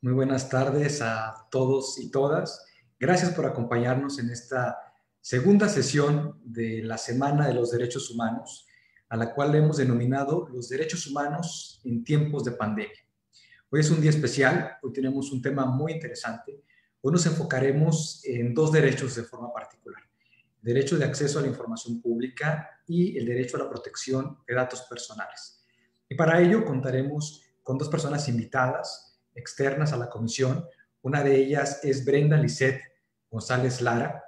Muy buenas tardes a todos y todas. Gracias por acompañarnos en esta segunda sesión de la Semana de los Derechos Humanos, a la cual hemos denominado Los Derechos Humanos en Tiempos de Pandemia. Hoy es un día especial, hoy tenemos un tema muy interesante. Hoy nos enfocaremos en dos derechos de forma particular: el derecho de acceso a la información pública y el derecho a la protección de datos personales. Y para ello contaremos con dos personas invitadas, externas a la comisión. Una de ellas es Brenda Lisset González Lara,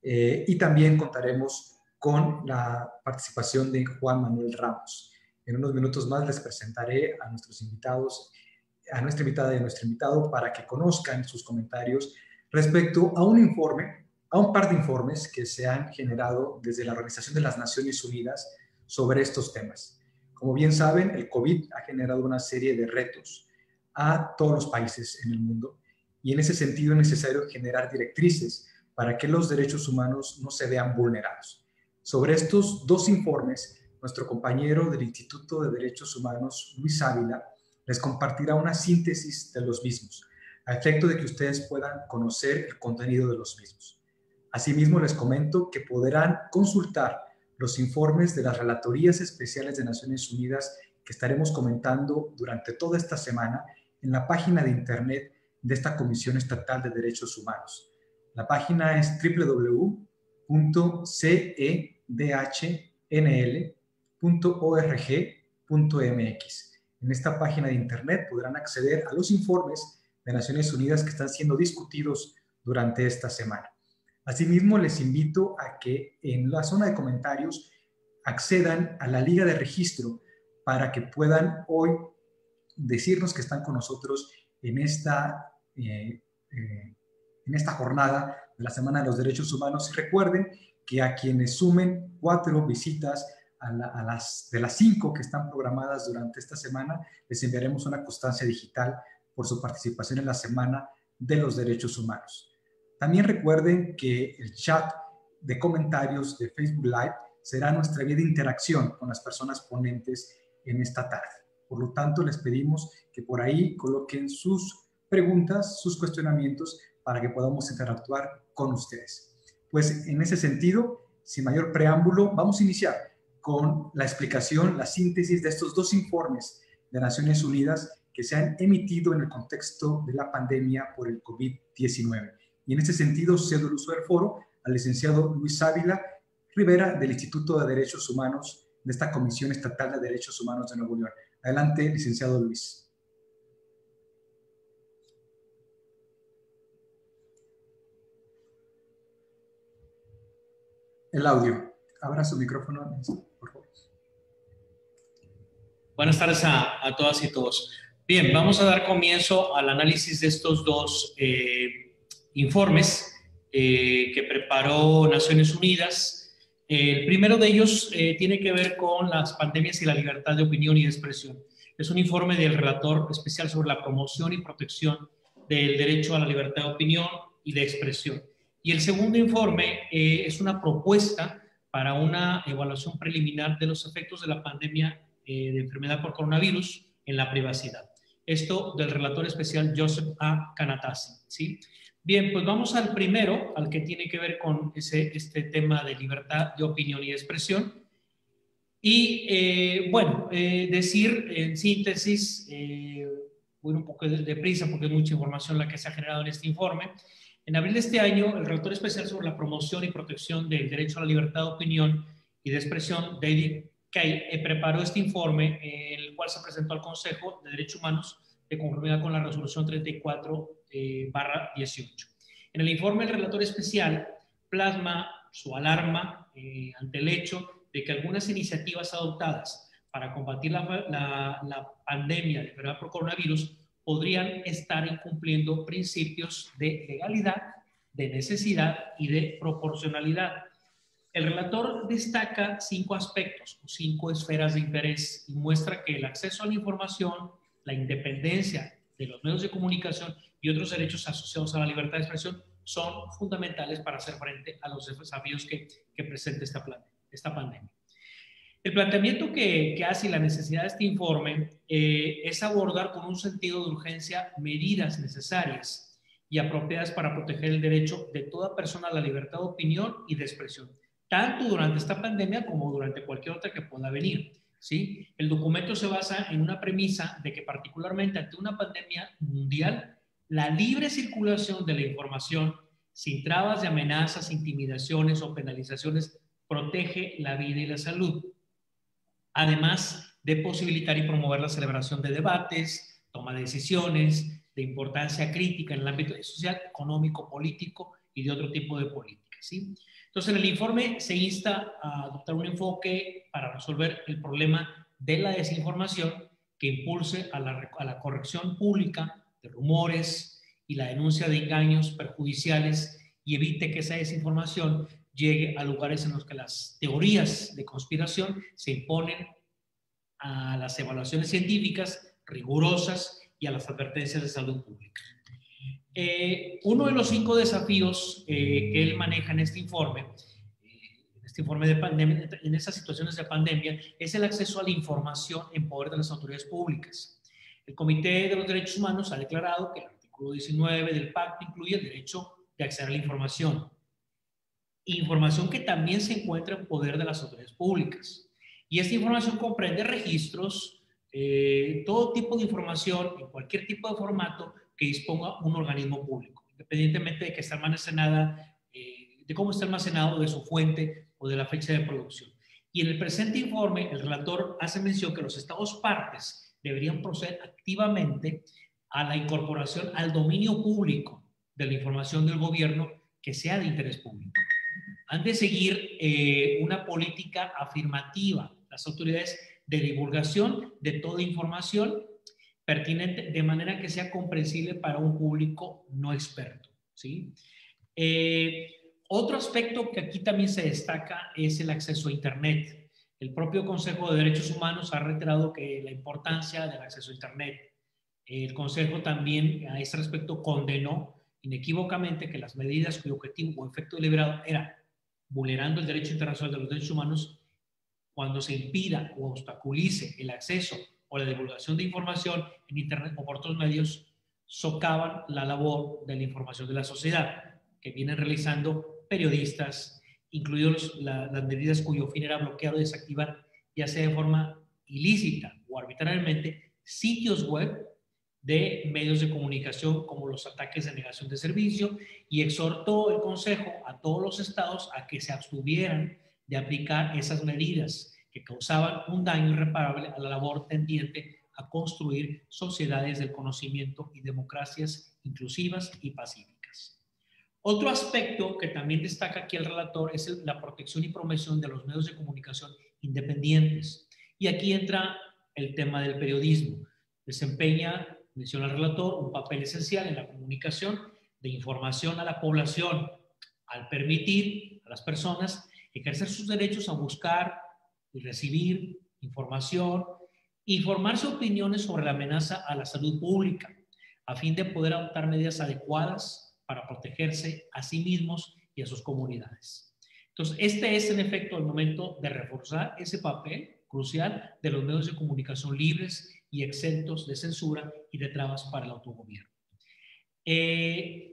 y también contaremos con la participación de Juan Manuel Ramos. En unos minutos más les presentaré a nuestros invitados, a nuestra invitada y a nuestro invitado, para que conozcan sus comentarios respecto a un informe, a un par de informes que se han generado desde la Organización de las Naciones Unidas sobre estos temas. Como bien saben, el COVID ha generado una serie de retos a todos los países en el mundo, y en ese sentido es necesario generar directrices para que los derechos humanos no se vean vulnerados. Sobre estos dos informes, nuestro compañero del Instituto de Derechos Humanos, Luis Ávila, les compartirá una síntesis de los mismos, a efecto de que ustedes puedan conocer el contenido de los mismos. Asimismo, les comento que podrán consultar los informes de las relatorías especiales de Naciones Unidas que estaremos comentando durante toda esta semana en la página de internet de esta Comisión Estatal de Derechos Humanos. La página es www.cedhnl.org.mx. En esta página de internet podrán acceder a los informes de Naciones Unidas que están siendo discutidos durante esta semana. Asimismo, les invito a que en la zona de comentarios accedan a la liga de registro para que puedan hoy decirnos que están con nosotros en esta jornada de la Semana de los Derechos Humanos. Y recuerden que a quienes sumen 4 visitas de las 5 que están programadas durante esta semana, les enviaremos una constancia digital por su participación en la Semana de los Derechos Humanos. También recuerden que el chat de comentarios de Facebook Live será nuestra vía de interacción con las personas ponentes en esta tarde. Por lo tanto, les pedimos que por ahí coloquen sus preguntas, sus cuestionamientos, para que podamos interactuar con ustedes. Pues en ese sentido, sin mayor preámbulo, vamos a iniciar con la explicación, la síntesis de estos dos informes de Naciones Unidas que se han emitido en el contexto de la pandemia por el COVID-19. Y en ese sentido, cedo el uso del foro al licenciado Luis Ávila Rivera, del Instituto de Derechos Humanos de esta Comisión Estatal de Derechos Humanos de Nuevo León. Adelante, licenciado Luis. El audio. Abra su micrófono, por favor. Buenas tardes a todas y todos. Bien, vamos a dar comienzo al análisis de estos dos informes que preparó Naciones Unidas. El primero de ellos tiene que ver con las pandemias y la libertad de opinión y de expresión. Es un informe del relator especial sobre la promoción y protección del derecho a la libertad de opinión y de expresión. Y el segundo informe es una propuesta para una evaluación preliminar de los efectos de la pandemia de enfermedad por coronavirus en la privacidad. Esto del relator especial Joseph A. Canatasi, ¿sí? Bien, pues vamos al primero, al que tiene que ver con este tema de libertad de opinión y de expresión. Y decir en síntesis, voy un poco deprisa porque es mucha información la que se ha generado en este informe. En abril de este año, el relator especial sobre la promoción y protección del derecho a la libertad de opinión y de expresión, David Kay, preparó este informe en el cual se presentó al Consejo de Derechos Humanos de conformidad con la resolución 34/18. En el informe, el relator especial plasma su alarma ante el hecho de que algunas iniciativas adoptadas para combatir la pandemia de enfermedad por coronavirus podrían estar incumpliendo principios de legalidad, de necesidad y de proporcionalidad. El relator destaca 5 aspectos o 5 esferas de interés y muestra que el acceso a la información, la independencia de los medios de comunicación y otros derechos asociados a la libertad de expresión son fundamentales para hacer frente a los desafíos que presenta esta pandemia. El planteamiento que hace y la necesidad de este informe es abordar con un sentido de urgencia medidas necesarias y apropiadas para proteger el derecho de toda persona a la libertad de opinión y de expresión, tanto durante esta pandemia como durante cualquier otra que pueda venir. ¿Sí? El documento se basa en una premisa de que particularmente ante una pandemia mundial, la libre circulación de la información sin trabas de amenazas, intimidaciones o penalizaciones protege la vida y la salud, además de posibilitar y promover la celebración de debates, toma de decisiones de importancia crítica en el ámbito social, económico, político y de otro tipo de políticas. ¿Sí? Entonces, en el informe se insta a adoptar un enfoque para resolver el problema de la desinformación que impulse a la corrección pública de rumores y la denuncia de engaños perjudiciales y evite que esa desinformación llegue a lugares en los que las teorías de conspiración se imponen a las evaluaciones científicas rigurosas y a las advertencias de salud pública. Uno de los 5 desafíos que él maneja en este informe de pandemia, en esas situaciones de pandemia, es el acceso a la información en poder de las autoridades públicas. El Comité de los Derechos Humanos ha declarado que el artículo 19 del pacto incluye el derecho de acceder a la información que también se encuentra en poder de las autoridades públicas. Y esta información comprende registros, todo tipo de información, en cualquier tipo de formato que disponga un organismo público, independientemente de que esté almacenada, de cómo está almacenado, de su fuente o de la fecha de producción. Y en el presente informe, el relator hace mención que los estados partes deberían proceder activamente a la incorporación al dominio público de la información del gobierno que sea de interés público. Han de seguir una política afirmativa, las autoridades, de divulgación de toda información pertinente de manera que sea comprensible para un público no experto. ¿Sí? Otro aspecto que aquí también se destaca es el acceso a Internet. El propio Consejo de Derechos Humanos ha reiterado que la importancia del acceso a Internet. El Consejo también a este respecto condenó inequívocamente que las medidas cuyo objetivo o efecto deliberado era vulnerando el derecho internacional de los derechos humanos cuando se impida o obstaculice el acceso o la divulgación de información en Internet o por otros medios, socavan la labor de la información de la sociedad que vienen realizando periodistas, incluidos las medidas cuyo fin era bloquear o desactivar, ya sea de forma ilícita o arbitrariamente, sitios web de medios de comunicación como los ataques de negación de servicio, y exhortó el Consejo a todos los estados a que se abstuvieran de aplicar esas medidas que causaban un daño irreparable a la labor tendiente a construir sociedades del conocimiento y democracias inclusivas y pacíficas. Otro aspecto que también destaca aquí el relator es la protección y promoción de los medios de comunicación independientes. Y aquí entra el tema del periodismo. Desempeña, menciona el relator, un papel esencial en la comunicación de información a la población, al permitir a las personas ejercer sus derechos a buscar y recibir información y formarse opiniones sobre la amenaza a la salud pública, a fin de poder adoptar medidas adecuadas para protegerse a sí mismos y a sus comunidades. Entonces, este es en efecto el momento de reforzar ese papel crucial de los medios de comunicación libres y exentos de censura y de trabas para el autogobierno.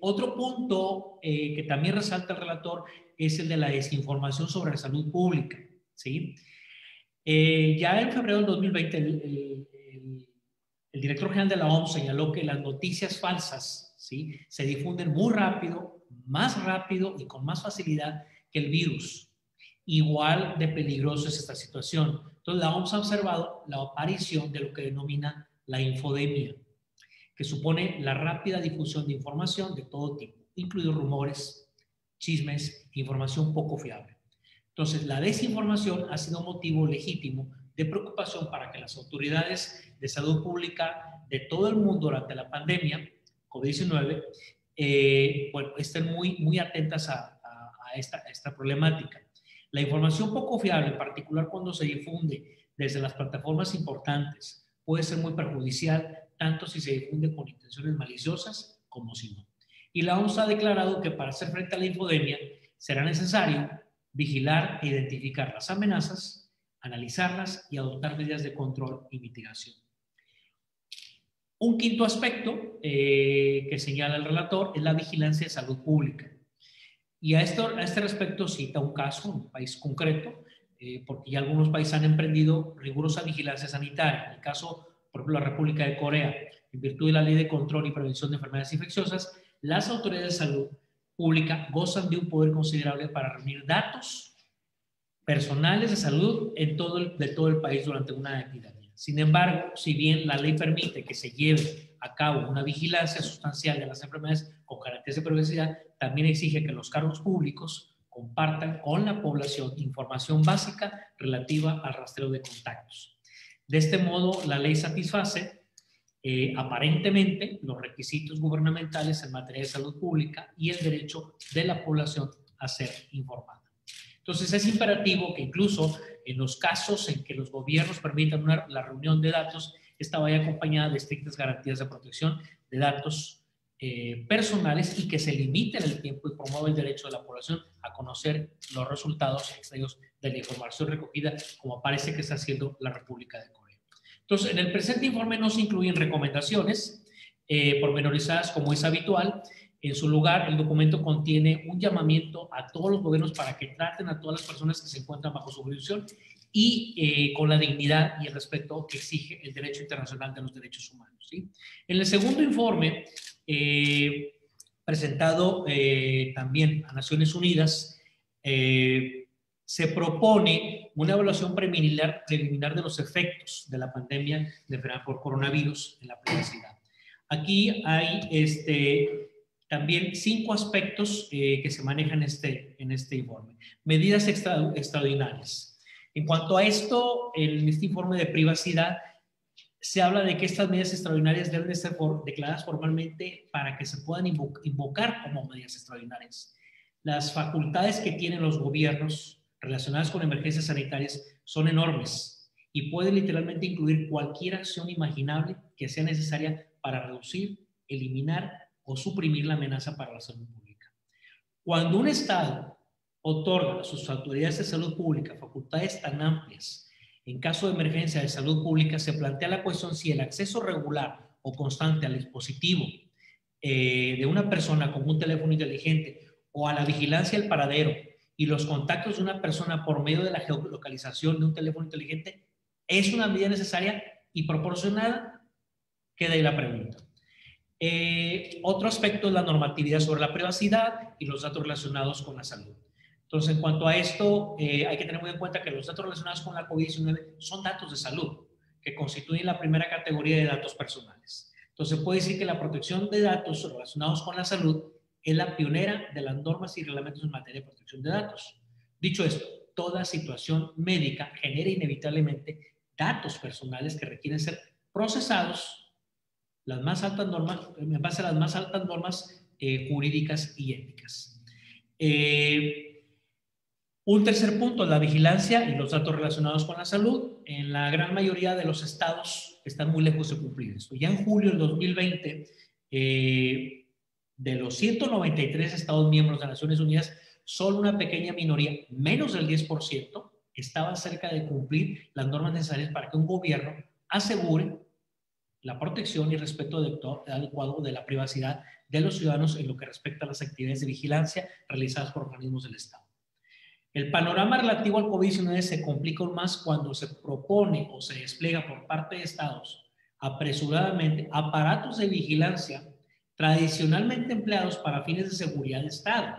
Otro punto que también resalta el relator es el de la desinformación sobre la salud pública. ¿Sí? Ya en febrero del 2020 el director general de la OMS señaló que las noticias falsas, ¿sí?, se difunden muy rápido, más rápido y con más facilidad que el virus. Igual de peligroso es esta situación. Entonces la OMS ha observado la aparición de lo que denomina la infodemia, que supone la rápida difusión de información de todo tipo, incluidos rumores, chismes, información poco fiable. Entonces, la desinformación ha sido un motivo legítimo de preocupación para que las autoridades de salud pública de todo el mundo durante la pandemia COVID-19 bueno, estén muy atentas a esta problemática. La información poco fiable, en particular cuando se difunde desde las plataformas importantes, puede ser muy perjudicial, tanto si se difunde con intenciones maliciosas como si no. Y la OMS ha declarado que para hacer frente a la infodemia será necesario vigilar e identificar las amenazas, analizarlas y adoptar medidas de control y mitigación. Un quinto aspecto que señala el relator es la vigilancia de salud pública. Y a este respecto cita un caso, un país concreto, porque ya algunos países han emprendido rigurosa vigilancia sanitaria. El caso, por ejemplo, la República de Corea, en virtud de la Ley de Control y Prevención de Enfermedades Infecciosas, las autoridades de salud pública gozan de un poder considerable para reunir datos personales de salud de todo el país durante una epidemia. Sin embargo, si bien la ley permite que se lleve a cabo una vigilancia sustancial de las enfermedades con garantías de privacidad, también exige que los cargos públicos compartan con la población información básica relativa al rastreo de contactos. De este modo, la ley satisface aparentemente los requisitos gubernamentales en materia de salud pública y el derecho de la población a ser informada. Entonces, es imperativo que incluso en los casos en que los gobiernos permitan la reunión de datos, esta vaya acompañada de estrictas garantías de protección de datos personales y que se limiten el tiempo y promueva el derecho de la población a conocer los resultados extraídos de la información recogida, como parece que está haciendo la República de Corea. Entonces, en el presente informe no se incluyen recomendaciones pormenorizadas como es habitual. En su lugar, el documento contiene un llamamiento a todos los gobiernos para que traten a todas las personas que se encuentran bajo su jurisdicción y con la dignidad y el respeto que exige el derecho internacional de los derechos humanos, ¿sí? En el segundo informe, presentado también a Naciones Unidas, se propone una evaluación preliminar de los efectos de la pandemia de enfermedad por coronavirus en la privacidad. Aquí hay también 5 aspectos que se manejan en este informe. Medidas extraordinarias. En cuanto a esto, en este informe de privacidad se habla de que estas medidas extraordinarias deben de ser declaradas formalmente para que se puedan invocar como medidas extraordinarias. Las facultades que tienen los gobiernos relacionadas con emergencias sanitarias son enormes y pueden literalmente incluir cualquier acción imaginable que sea necesaria para reducir, eliminar o suprimir la amenaza para la salud pública. Cuando un Estado otorga a sus autoridades de salud pública facultades tan amplias, en caso de emergencia de salud pública, se plantea la cuestión si el acceso regular o constante al dispositivo de una persona con un teléfono inteligente o a la vigilancia del paradero y los contactos de una persona por medio de la geolocalización de un teléfono inteligente es una medida necesaria y proporcionada. Queda ahí la pregunta. Otro aspecto es la normatividad sobre la privacidad y los datos relacionados con la salud. Entonces, en cuanto a esto, hay que tener muy en cuenta que los datos relacionados con la COVID-19 son datos de salud, que constituyen la primera categoría de datos personales. Entonces, puede decir que la protección de datos relacionados con la salud es la pionera de las normas y reglamentos en materia de protección de datos. Dicho esto, toda situación médica genera inevitablemente datos personales que requieren ser procesados las más altas normas, en base a las más altas normas jurídicas y éticas. Un tercer punto, la vigilancia y los datos relacionados con la salud. En la gran mayoría de los estados están muy lejos de cumplir esto. Ya en julio del 2020, de los 193 estados miembros de Naciones Unidas, solo una pequeña minoría, menos del 10%, estaba cerca de cumplir las normas necesarias para que un gobierno asegure la protección y respeto adecuado de la privacidad de los ciudadanos en lo que respecta a las actividades de vigilancia realizadas por organismos del Estado. El panorama relativo al COVID-19 se complica aún más cuando se propone o se despliega por parte de estados apresuradamente aparatos de vigilancia tradicionalmente empleados para fines de seguridad de Estado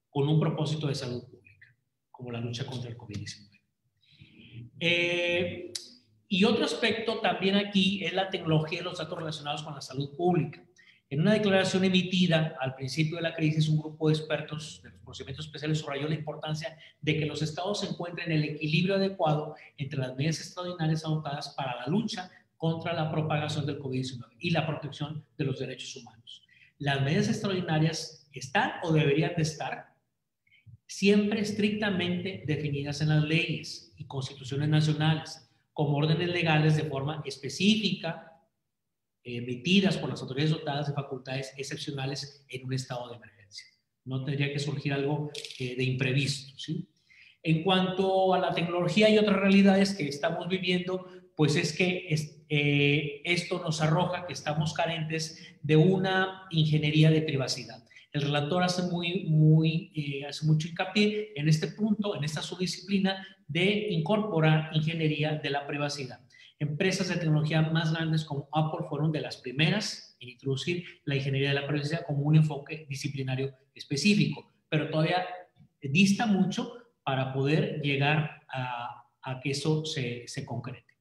con un propósito de salud pública, como la lucha contra el COVID-19. Y otro aspecto también aquí es la tecnología y los datos relacionados con la salud pública. En una declaración emitida al principio de la crisis, un grupo de expertos de los procedimientos especiales subrayó la importancia de que los estados se encuentren en el equilibrio adecuado entre las medidas extraordinarias adoptadas para la lucha contra la propagación del COVID-19 y la protección de los derechos humanos. Las medidas extraordinarias están o deberían de estar siempre estrictamente definidas en las leyes y constituciones nacionales como órdenes legales de forma específica, emitidas por las autoridades dotadas de facultades excepcionales en un estado de emergencia. No tendría que surgir algo de imprevisto, ¿sí? En cuanto a la tecnología y otras realidades que estamos viviendo, pues es que esto nos arroja que estamos carentes de una ingeniería de privacidad. El relator hace mucho hincapié en este punto, en esta subdisciplina de incorporar ingeniería de la privacidad. Empresas de tecnología más grandes como Apple fueron de las primeras en introducir la ingeniería de la privacidad como un enfoque disciplinario específico, pero todavía dista mucho para poder llegar a que eso se concrete.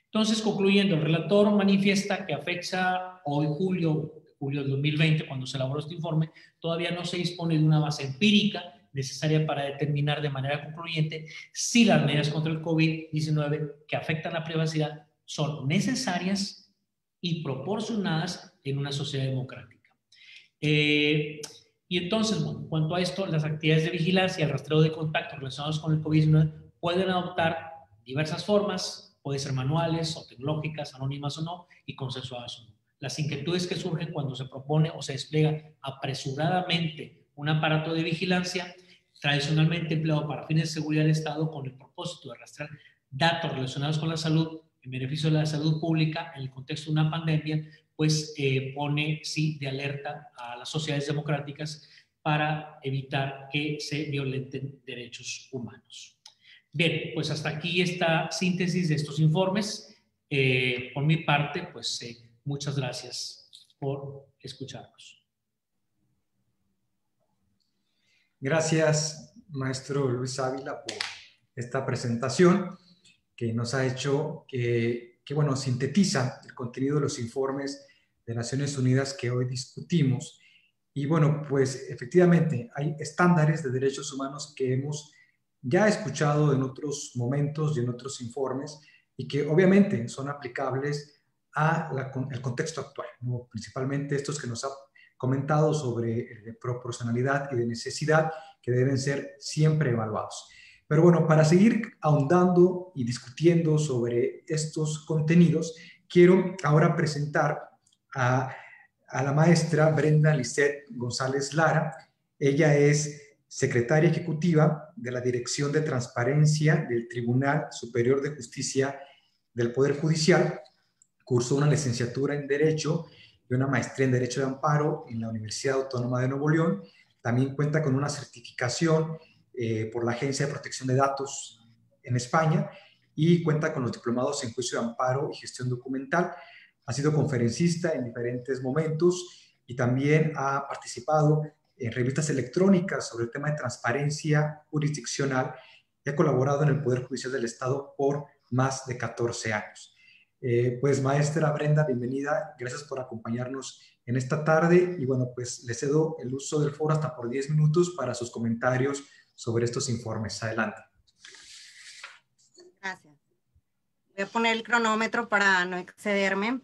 Entonces, concluyendo, el relator manifiesta que a fecha hoy, julio del 2020, cuando se elaboró este informe, todavía no se dispone de una base empírica necesaria para determinar de manera concluyente si las medidas contra el COVID-19 que afectan la privacidad son necesarias y proporcionadas en una sociedad democrática. Y entonces, bueno, en cuanto a esto, las actividades de vigilancia y el rastreo de contactos relacionados con el COVID-19 pueden adoptar diversas formas, pueden ser manuales o tecnológicas, anónimas o no, y consensuadas o no. Las inquietudes que surgen cuando se propone o se despliega apresuradamente un aparato de vigilancia, tradicionalmente empleado para fines de seguridad del Estado con el propósito de rastrear datos relacionados con la salud en beneficio de la salud pública en el contexto de una pandemia, pues pone sí de alerta a las sociedades democráticas para evitar que se violenten derechos humanos. Bien, pues hasta aquí esta síntesis de estos informes. Por mi parte, pues muchas gracias por escucharnos. Gracias, maestro Luis Ávila, por esta presentación que nos ha hecho que bueno, sintetiza el contenido de los informes de Naciones Unidas que hoy discutimos. Y bueno, pues efectivamente hay estándares de derechos humanos que hemos ya escuchado en otros momentos y en otros informes y que obviamente son aplicables al contexto actual, ¿no? Principalmente estos que nos ha comentado sobre de proporcionalidad y de necesidad que deben ser siempre evaluados. Pero bueno, para seguir ahondando y discutiendo sobre estos contenidos, quiero ahora presentar a la maestra Brenda Lisset González Lara. Ella es secretaria ejecutiva de la Dirección de Transparencia del Tribunal Superior de Justicia del Poder Judicial. Cursó una licenciatura en Derecho y una maestría en Derecho de Amparo en la Universidad Autónoma de Nuevo León. También cuenta con una certificación por la Agencia de Protección de Datos en España y cuenta con los diplomados en Juicio de Amparo y Gestión Documental. Ha sido conferencista en diferentes momentos y también ha participado en revistas electrónicas sobre el tema de transparencia jurisdiccional y ha colaborado en el Poder Judicial del Estado por más de 14 años. Pues maestra Brenda, bienvenida, gracias por acompañarnos en esta tarde y bueno, pues le cedo el uso del foro hasta por 10 minutos para sus comentarios sobre estos informes. Adelante. Gracias. Voy a poner el cronómetro para no excederme.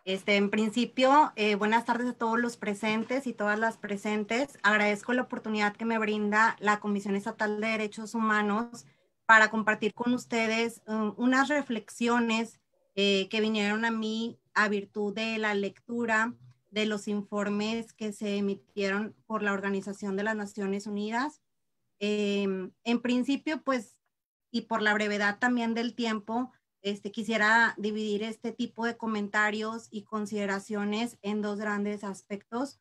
En principio, buenas tardes a todos los presentes y todas las presentes. Agradezco la oportunidad que me brinda la Comisión Estatal de Derechos Humanos para compartir con ustedes unas reflexiones que vinieron a mí a virtud de la lectura de los informes que se emitieron por la Organización de las Naciones Unidas. En principio, pues, y por la brevedad también del tiempo, quisiera dividir este tipo de comentarios y consideraciones en dos grandes aspectos.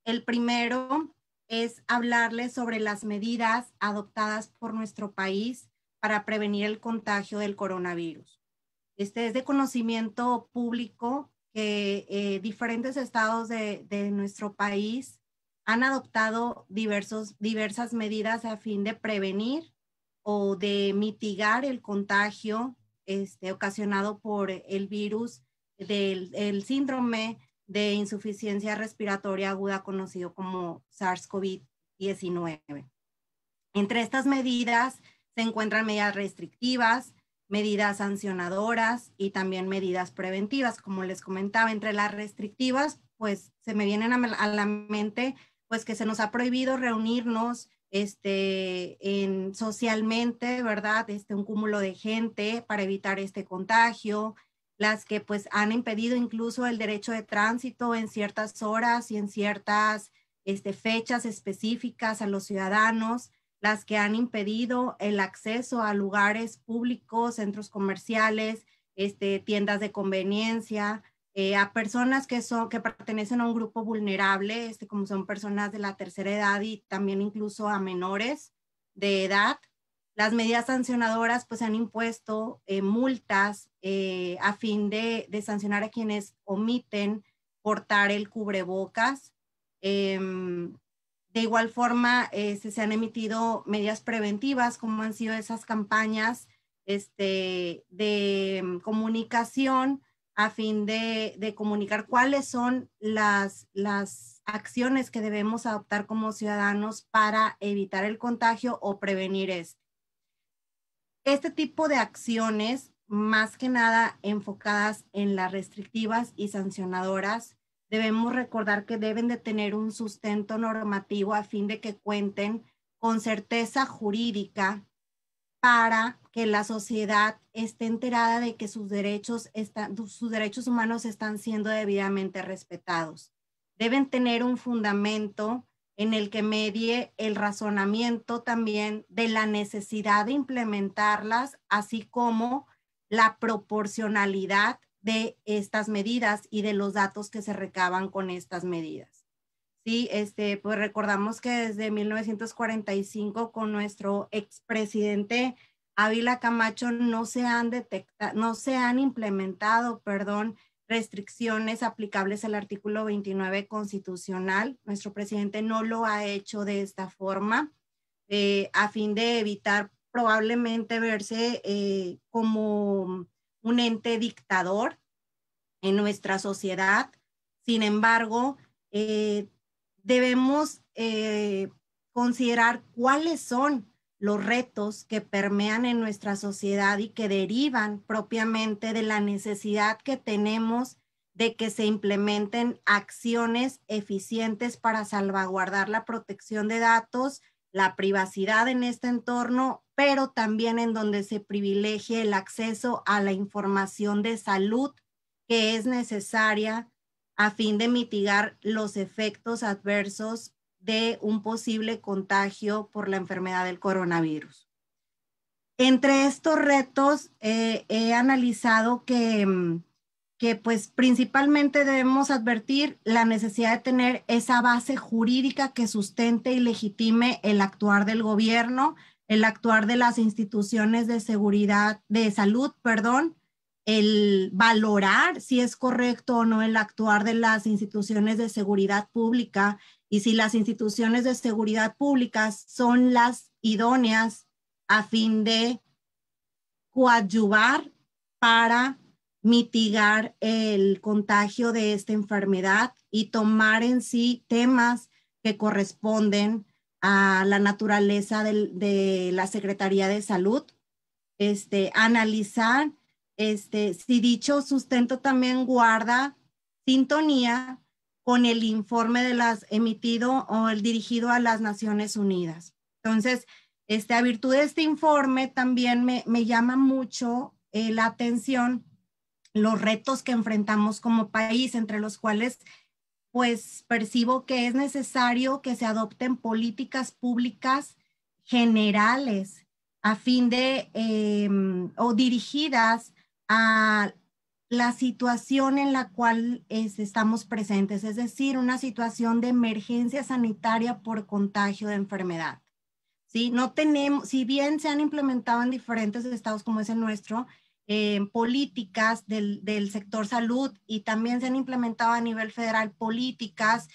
El primero es hablarles sobre las medidas adoptadas por nuestro país para prevenir el contagio del coronavirus. Es de conocimiento público que diferentes estados de nuestro país han adoptado diversas medidas a fin de prevenir o de mitigar el contagio ocasionado por el virus del síndrome de insuficiencia respiratoria aguda conocido como SARS-CoV-19. Entre estas medidas se encuentran medidas restrictivas, medidas sancionadoras y también medidas preventivas. Como les comentaba, entre las restrictivas, pues se me vienen a la mente pues que se nos ha prohibido reunirnos socialmente, ¿verdad? Un cúmulo de gente para evitar este contagio, las que pues han impedido incluso el derecho de tránsito en ciertas horas y en ciertas fechas específicas a los ciudadanos, las que han impedido el acceso a lugares públicos, centros comerciales, tiendas de conveniencia, a personas que pertenecen a un grupo vulnerable, como son personas de la tercera edad y también incluso a menores de edad. Las medidas sancionadoras pues han impuesto multas a fin de sancionar a quienes omiten portar el cubrebocas. De igual forma, se han emitido medidas preventivas, como han sido esas campañas de comunicación a fin de comunicar cuáles son las acciones que debemos adoptar como ciudadanos para evitar el contagio o prevenir esto. Este tipo de acciones, más que nada enfocadas en las restrictivas y sancionadoras, debemos recordar que deben de tener un sustento normativo a fin de que cuenten con certeza jurídica para que la sociedad esté enterada de que sus derechos humanos están siendo debidamente respetados. Deben tener un fundamento en el que medie el razonamiento también de la necesidad de implementarlas, así como la proporcionalidad de estas medidas y de los datos que se recaban con estas medidas. Sí, pues recordamos que desde 1945 con nuestro expresidente Ávila Camacho no se han implementado, restricciones aplicables al artículo 29 constitucional. Nuestro presidente no lo ha hecho de esta forma, a fin de evitar probablemente verse como un ente dictador en nuestra sociedad. Sin embargo, debemos considerar cuáles son los retos que permean en nuestra sociedad y que derivan propiamente de la necesidad que tenemos de que se implementen acciones eficientes para salvaguardar la protección de datos, la privacidad en este entorno, pero también en donde se privilegie el acceso a la información de salud que es necesaria a fin de mitigar los efectos adversos de un posible contagio por la enfermedad del coronavirus. Entre estos retos, he analizado que pues principalmente debemos advertir la necesidad de tener esa base jurídica que sustente y legitime el actuar del gobierno, el actuar de las instituciones de seguridad, de salud, el valorar si es correcto o no el actuar de las instituciones de seguridad pública y si las instituciones de seguridad pública son las idóneas a fin de coadyuvar para mitigar el contagio de esta enfermedad y tomar en sí temas que corresponden a la naturaleza de la Secretaría de Salud, analizar si dicho sustento también guarda sintonía con el informe de las emitido o el dirigido a las Naciones Unidas. Entonces, a virtud de este informe también me llama mucho la atención los retos que enfrentamos como país, entre los cuales pues percibo que es necesario que se adopten políticas públicas generales a fin de o dirigidas a la situación en la cual estamos presentes, es decir, una situación de emergencia sanitaria por contagio de enfermedad. ¿Sí? No tenemos, si bien se han implementado en diferentes estados como es el nuestro, políticas del sector salud y también se han implementado a nivel federal políticas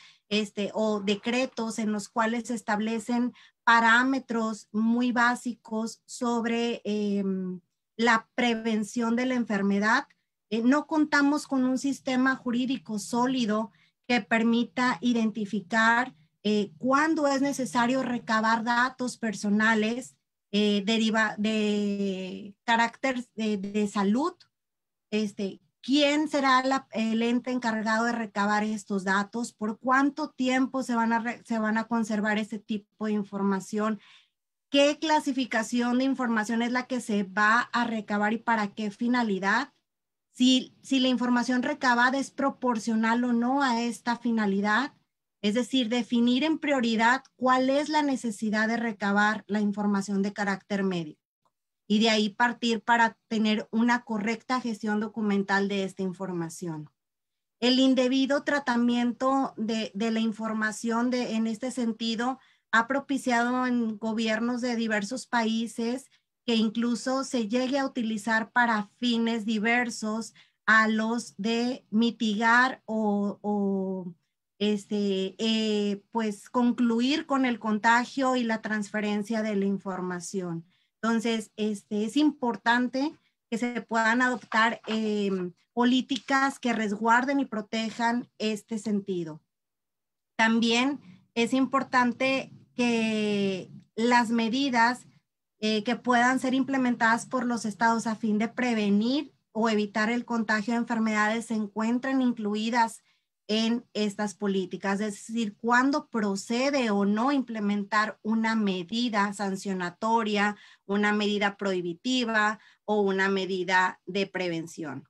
o decretos en los cuales se establecen parámetros muy básicos sobre la prevención de la enfermedad. No contamos con un sistema jurídico sólido que permita identificar cuándo es necesario recabar datos personales de carácter de salud, quién será el ente encargado de recabar estos datos, por cuánto tiempo se van a conservar este tipo de información, qué clasificación de información es la que se va a recabar y para qué finalidad, si la información recabada es proporcional o no a esta finalidad, Es decir, definir en prioridad cuál es la necesidad de recabar la información de carácter médico y de ahí partir para tener una correcta gestión documental de esta información. El indebido tratamiento de la información en este sentido ha propiciado en gobiernos de diversos países que incluso se llegue a utilizar para fines diversos a los de mitigar pues concluir con el contagio y la transferencia de la información. Entonces, es importante que se puedan adoptar políticas que resguarden y protejan este sentido. También es importante que las medidas que puedan ser implementadas por los estados a fin de prevenir o evitar el contagio de enfermedades se encuentren incluidas en estas políticas, es decir, cuándo procede o no implementar una medida sancionatoria, una medida prohibitiva o una medida de prevención.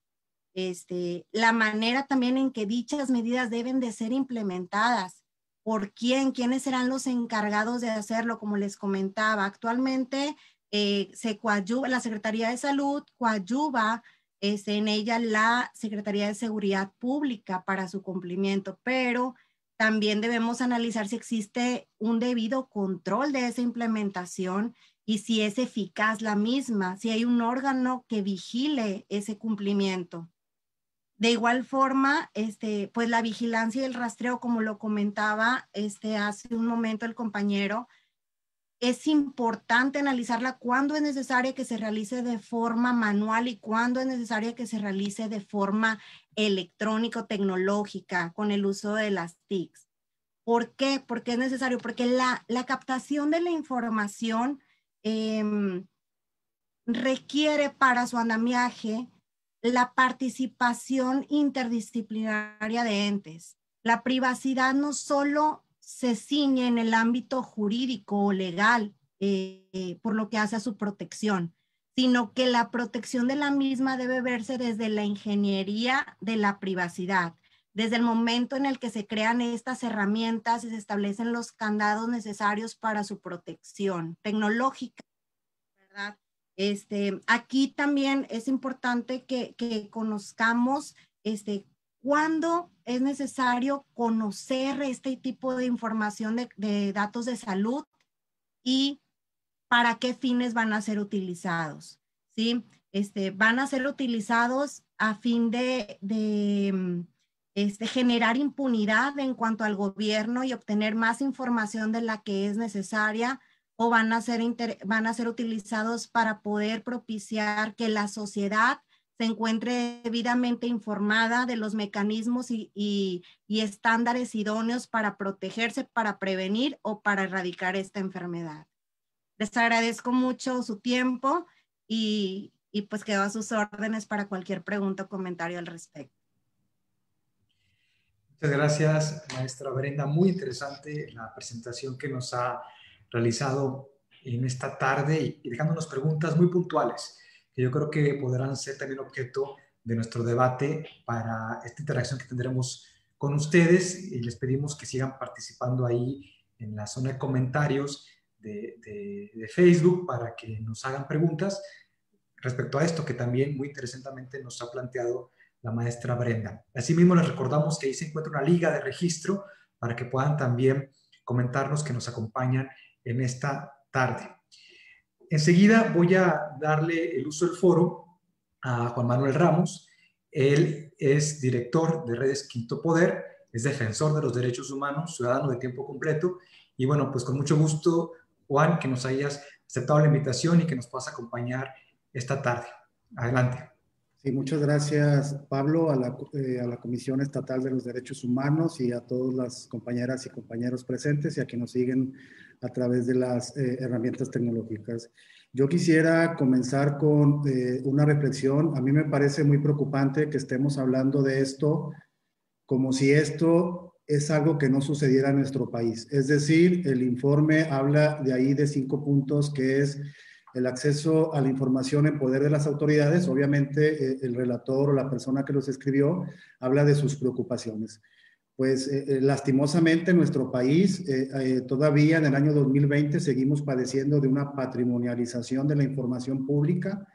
La manera también en que dichas medidas deben de ser implementadas, por quiénes serán los encargados de hacerlo, como les comentaba. Actualmente se coadyuva, la Secretaría de Salud coadyuva en ella la Secretaría de Seguridad Pública para su cumplimiento, pero también debemos analizar si existe un debido control de esa implementación y si es eficaz la misma, si hay un órgano que vigile ese cumplimiento. De igual forma, pues la vigilancia y el rastreo, como lo comentaba hace un momento el compañero, es importante analizarla cuándo es necesaria que se realice de forma manual y cuándo es necesaria que se realice de forma electrónica, tecnológica, con el uso de las TICs. ¿Por qué? Porque es necesario, porque la captación de la información requiere para su andamiaje la participación interdisciplinaria de entes. La privacidad no solo se ciñe en el ámbito jurídico o legal, por lo que hace a su protección, sino que la protección de la misma debe verse desde la ingeniería de la privacidad, desde el momento en el que se crean estas herramientas y se establecen los candados necesarios para su protección tecnológica, ¿verdad? Aquí también es importante que conozcamos cuándo es necesario conocer este tipo de información de datos de salud y para qué fines van a ser utilizados, ¿sí? Van a ser utilizados a fin de generar impunidad en cuanto al gobierno y obtener más información de la que es necesaria, o van a ser utilizados para poder propiciar que la sociedad se encuentre debidamente informada de los mecanismos y estándares idóneos para protegerse, para prevenir o para erradicar esta enfermedad. Les agradezco mucho su tiempo y pues quedo a sus órdenes para cualquier pregunta o comentario al respecto. Muchas gracias, maestra Brenda. Muy interesante la presentación que nos ha realizado en esta tarde y dejándonos preguntas muy puntuales que yo creo que podrán ser también objeto de nuestro debate para esta interacción que tendremos con ustedes, y les pedimos que sigan participando ahí en la zona de comentarios de Facebook para que nos hagan preguntas respecto a esto que también muy interesantemente nos ha planteado la maestra Brenda. Asimismo, les recordamos que ahí se encuentra una liga de registro para que puedan también comentarnos que nos acompañan en esta tarde. Enseguida voy a darle el uso del foro a Juan Manuel Ramos. Él es director de Redes Quinto Poder, es defensor de los derechos humanos, ciudadano de tiempo completo. Y bueno, pues con mucho gusto, Juan, que nos hayas aceptado la invitación y que nos puedas acompañar esta tarde. Adelante. Sí, muchas gracias, Pablo, a la Comisión Estatal de los Derechos Humanos y a todas las compañeras y compañeros presentes y a quienes nos siguen a través de las herramientas tecnológicas. Yo quisiera comenzar con una reflexión. A mí me parece muy preocupante que estemos hablando de esto como si esto es algo que no sucediera en nuestro país. Es decir, el informe habla de ahí de 5 puntos, que es el acceso a la información en poder de las autoridades. Obviamente, el relator o la persona que los escribió habla de sus preocupaciones. pues lastimosamente en nuestro país todavía en el año 2020 seguimos padeciendo de una patrimonialización de la información pública.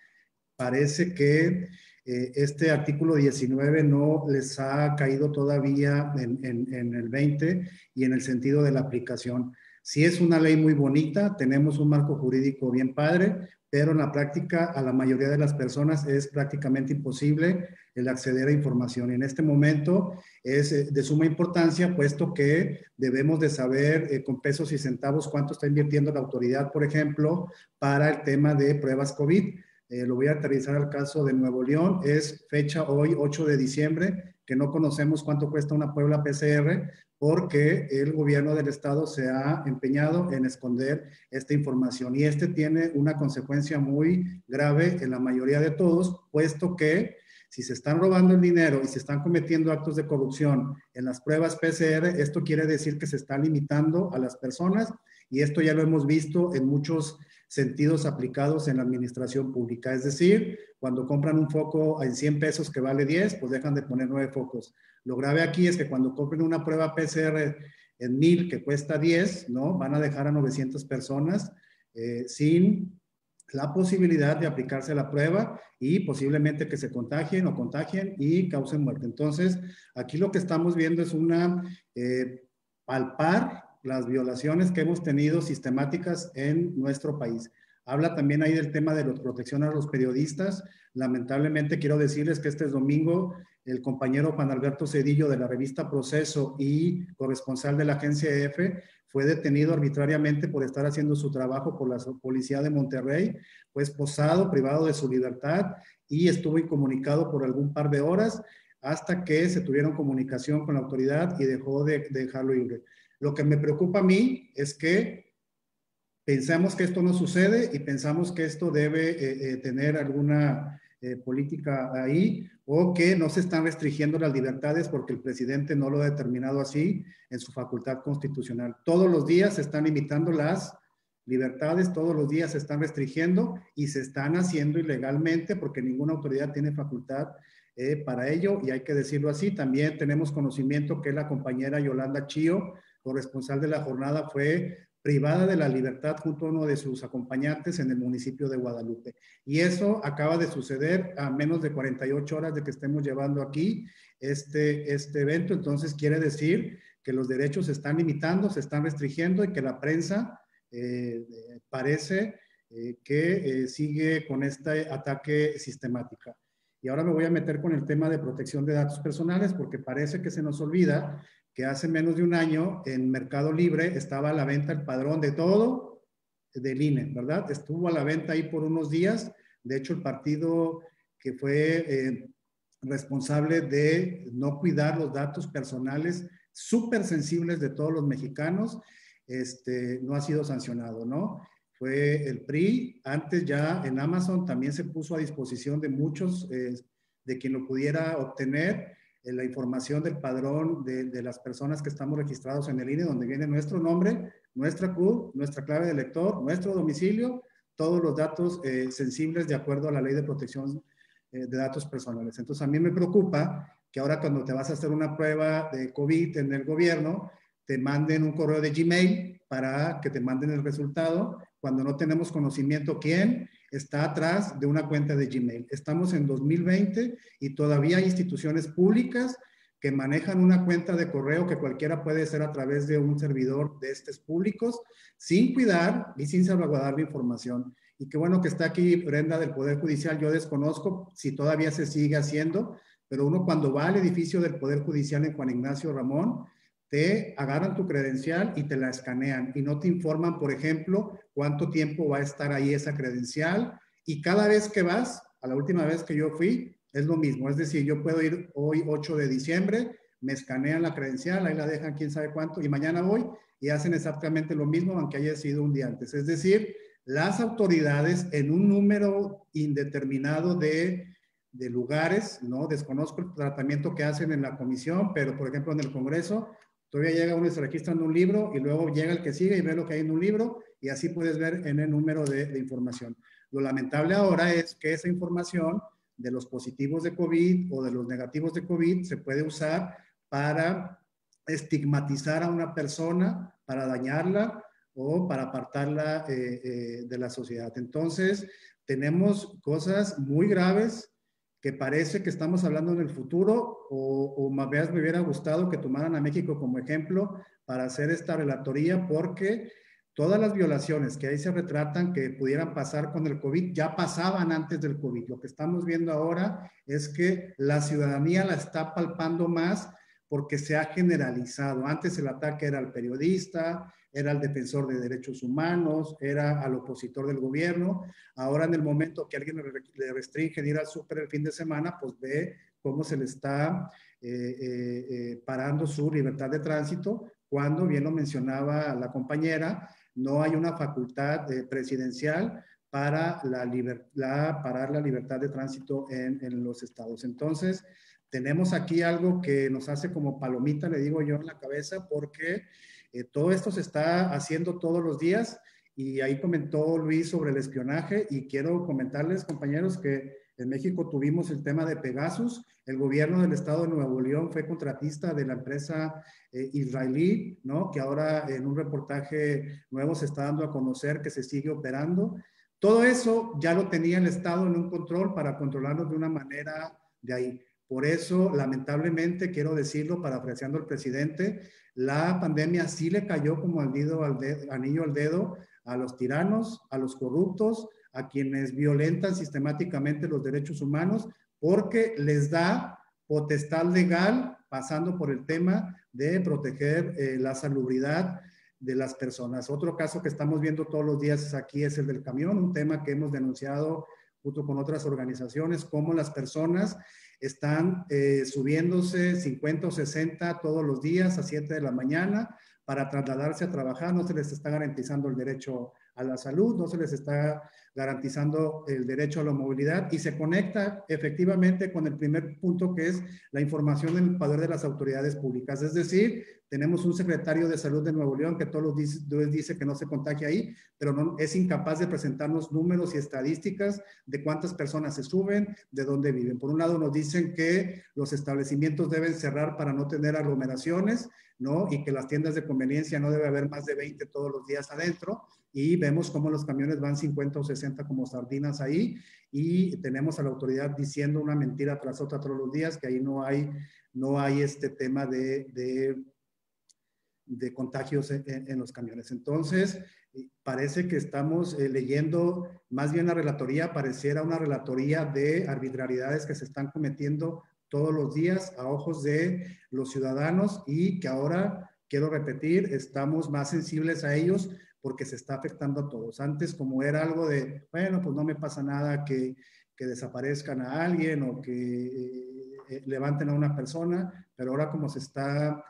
Parece que este artículo 19 no les ha caído todavía en el 20 y en el sentido de la aplicación. Sí es una ley muy bonita, tenemos un marco jurídico bien padre, pero en la práctica a la mayoría de las personas es prácticamente imposible el acceder a información. Y en este momento es de suma importancia, puesto que debemos de saber con pesos y centavos cuánto está invirtiendo la autoridad, por ejemplo, para el tema de pruebas COVID. Lo voy a aterrizar al caso de Nuevo León. Es fecha hoy, 8 de diciembre, que no conocemos cuánto cuesta una prueba PCR porque el gobierno del estado se ha empeñado en esconder esta información. Y este tiene una consecuencia muy grave en la mayoría de todos, puesto que si se están robando el dinero y se están cometiendo actos de corrupción en las pruebas PCR, esto quiere decir que se está limitando a las personas, y esto ya lo hemos visto en muchos sentidos aplicados en la administración pública. Es decir, cuando compran un foco en 100 pesos que vale 10, pues dejan de poner 9 focos. Lo grave aquí es que cuando compren una prueba PCR en 1000 que cuesta 10, ¿no? Van a dejar a 900 personas sin la posibilidad de aplicarse la prueba y posiblemente que se contagien y causen muerte. Entonces, aquí lo que estamos viendo es una palpar las violaciones que hemos tenido sistemáticas en nuestro país. Habla también ahí del tema de la protección a los periodistas. Lamentablemente quiero decirles que este domingo el compañero Juan Alberto Cedillo de la revista Proceso y corresponsal de la agencia EFE fue detenido arbitrariamente por estar haciendo su trabajo por la policía de Monterrey, fue esposado, privado de su libertad y estuvo incomunicado por algún par de horas hasta que se tuvieron comunicación con la autoridad y dejó de dejarlo libre. Lo que me preocupa a mí es que pensamos que esto no sucede y pensamos que esto debe tener alguna política ahí, o que no se están restringiendo las libertades porque el presidente no lo ha determinado así en su facultad constitucional. Todos los días se están limitando las libertades, todos los días se están restringiendo y se están haciendo ilegalmente porque ninguna autoridad tiene facultad para ello, y hay que decirlo así. También tenemos conocimiento que la compañera Yolanda Chío, corresponsal de la jornada, fue privada de la libertad junto a uno de sus acompañantes en el municipio de Guadalupe. Y eso acaba de suceder a menos de 48 horas de que estemos llevando aquí este evento. Entonces quiere decir que los derechos se están limitando, se están restringiendo, y que la prensa parece que sigue con este ataque sistemático. Y ahora me voy a meter con el tema de protección de datos personales, porque parece que se nos olvida que hace menos de un año en Mercado Libre estaba a la venta el padrón de todo del INE, ¿verdad? Estuvo a la venta ahí por unos días. De hecho, el partido que fue responsable de no cuidar los datos personales súper sensibles de todos los mexicanos, no ha sido sancionado, ¿no? Fue el PRI. Antes ya en Amazon también se puso a disposición de muchos, de quien lo pudiera obtener, la información del padrón de las personas que estamos registrados en el INE, donde viene nuestro nombre, nuestra CUD, nuestra clave de lector, nuestro domicilio, todos los datos sensibles de acuerdo a la Ley de Protección de Datos Personales. Entonces, a mí me preocupa que ahora cuando te vas a hacer una prueba de COVID en el gobierno, te manden un correo de Gmail para que te manden el resultado, cuando no tenemos conocimiento quién está atrás de una cuenta de Gmail. Estamos en 2020 y todavía hay instituciones públicas que manejan una cuenta de correo que cualquiera puede hacer a través de un servidor de estos públicos, sin cuidar y sin salvaguardar la información. Y qué bueno que está aquí Brenda del Poder Judicial. Yo desconozco si todavía se sigue haciendo, pero uno cuando va al edificio del Poder Judicial en Juan Ignacio Ramón, te agarran tu credencial y te la escanean y no te informan, por ejemplo, cuánto tiempo va a estar ahí esa credencial, y cada vez que vas, a la última vez que yo fui, es lo mismo. Es decir, yo puedo ir hoy 8 de diciembre, me escanean la credencial, ahí la dejan quién sabe cuánto, y mañana voy y hacen exactamente lo mismo aunque haya sido un día antes. Es decir, las autoridades en un número indeterminado de lugares, ¿no? Desconozco el tratamiento que hacen en la comisión, pero por ejemplo en el Congreso, todavía llega uno y se registra en un libro y luego llega el que sigue y ve lo que hay en un libro, y así puedes ver en el número de información. Lo lamentable ahora es que esa información de los positivos de COVID o de los negativos de COVID se puede usar para estigmatizar a una persona para dañarla o para apartarla de la sociedad. Entonces, tenemos cosas muy graves que parece que estamos hablando en el futuro, o más bien me hubiera gustado que tomaran a México como ejemplo para hacer esta relatoría, porque todas las violaciones que ahí se retratan que pudieran pasar con el COVID ya pasaban antes del COVID. Lo que estamos viendo ahora es que la ciudadanía la está palpando más porque se ha generalizado. Antes el ataque era al periodista, era al defensor de derechos humanos, era al opositor del gobierno. Ahora, en el momento que alguien le restringe ir al súper el fin de semana, pues ve cómo se le está parando su libertad de tránsito, cuando, bien lo mencionaba la compañera, no hay una facultad presidencial para parar la libertad de tránsito en los estados. Entonces, tenemos aquí algo que nos hace como palomita, le digo yo, en la cabeza, porque todo esto se está haciendo todos los días, y ahí comentó Luis sobre el espionaje, y quiero comentarles, compañeros, que en México tuvimos el tema de Pegasus. El gobierno del estado de Nuevo León fue contratista de la empresa israelí, ¿no? Que ahora en un reportaje nuevo se está dando a conocer que se sigue operando. Todo eso ya lo tenía el estado en un control para controlarnos de una manera de ahí. Por eso, lamentablemente, quiero decirlo, parafraseando al presidente, la pandemia sí le cayó como anillo al dedo a los tiranos, a los corruptos, a quienes violentan sistemáticamente los derechos humanos, porque les da potestad legal, pasando por el tema de proteger la salubridad de las personas. Otro caso que estamos viendo todos los días aquí es el del camión, un tema que hemos denunciado junto con otras organizaciones, cómo las personas están subiéndose 50 o 60 todos los días a 7 de la mañana para trasladarse a trabajar. No se les está garantizando el derecho a la salud, no se les está garantizando el derecho a la movilidad, y se conecta efectivamente con el primer punto, que es la información en el poder de las autoridades públicas. Es decir, tenemos un secretario de salud de Nuevo León que todos los días dice que no se contagia ahí, pero no, es incapaz de presentarnos números y estadísticas de cuántas personas se suben, de dónde viven. Por un lado nos dicen que los establecimientos deben cerrar para no tener aglomeraciones, ¿no? Y que las tiendas de conveniencia no debe haber más de 20 todos los días adentro, y vemos cómo los camiones van 50 o 60 como sardinas ahí, y tenemos a la autoridad diciendo una mentira tras otra todos los días, que ahí no hay este tema de contagios en los camiones. Entonces, parece que estamos leyendo más bien la relatoría, pareciera una relatoría de arbitrariedades que se están cometiendo todos los días a ojos de los ciudadanos, y que ahora, quiero repetir, estamos más sensibles a ellos porque se está afectando a todos. Antes, como era algo de, bueno, pues no me pasa nada que desaparezcan a alguien o que levanten a una persona, pero ahora como se está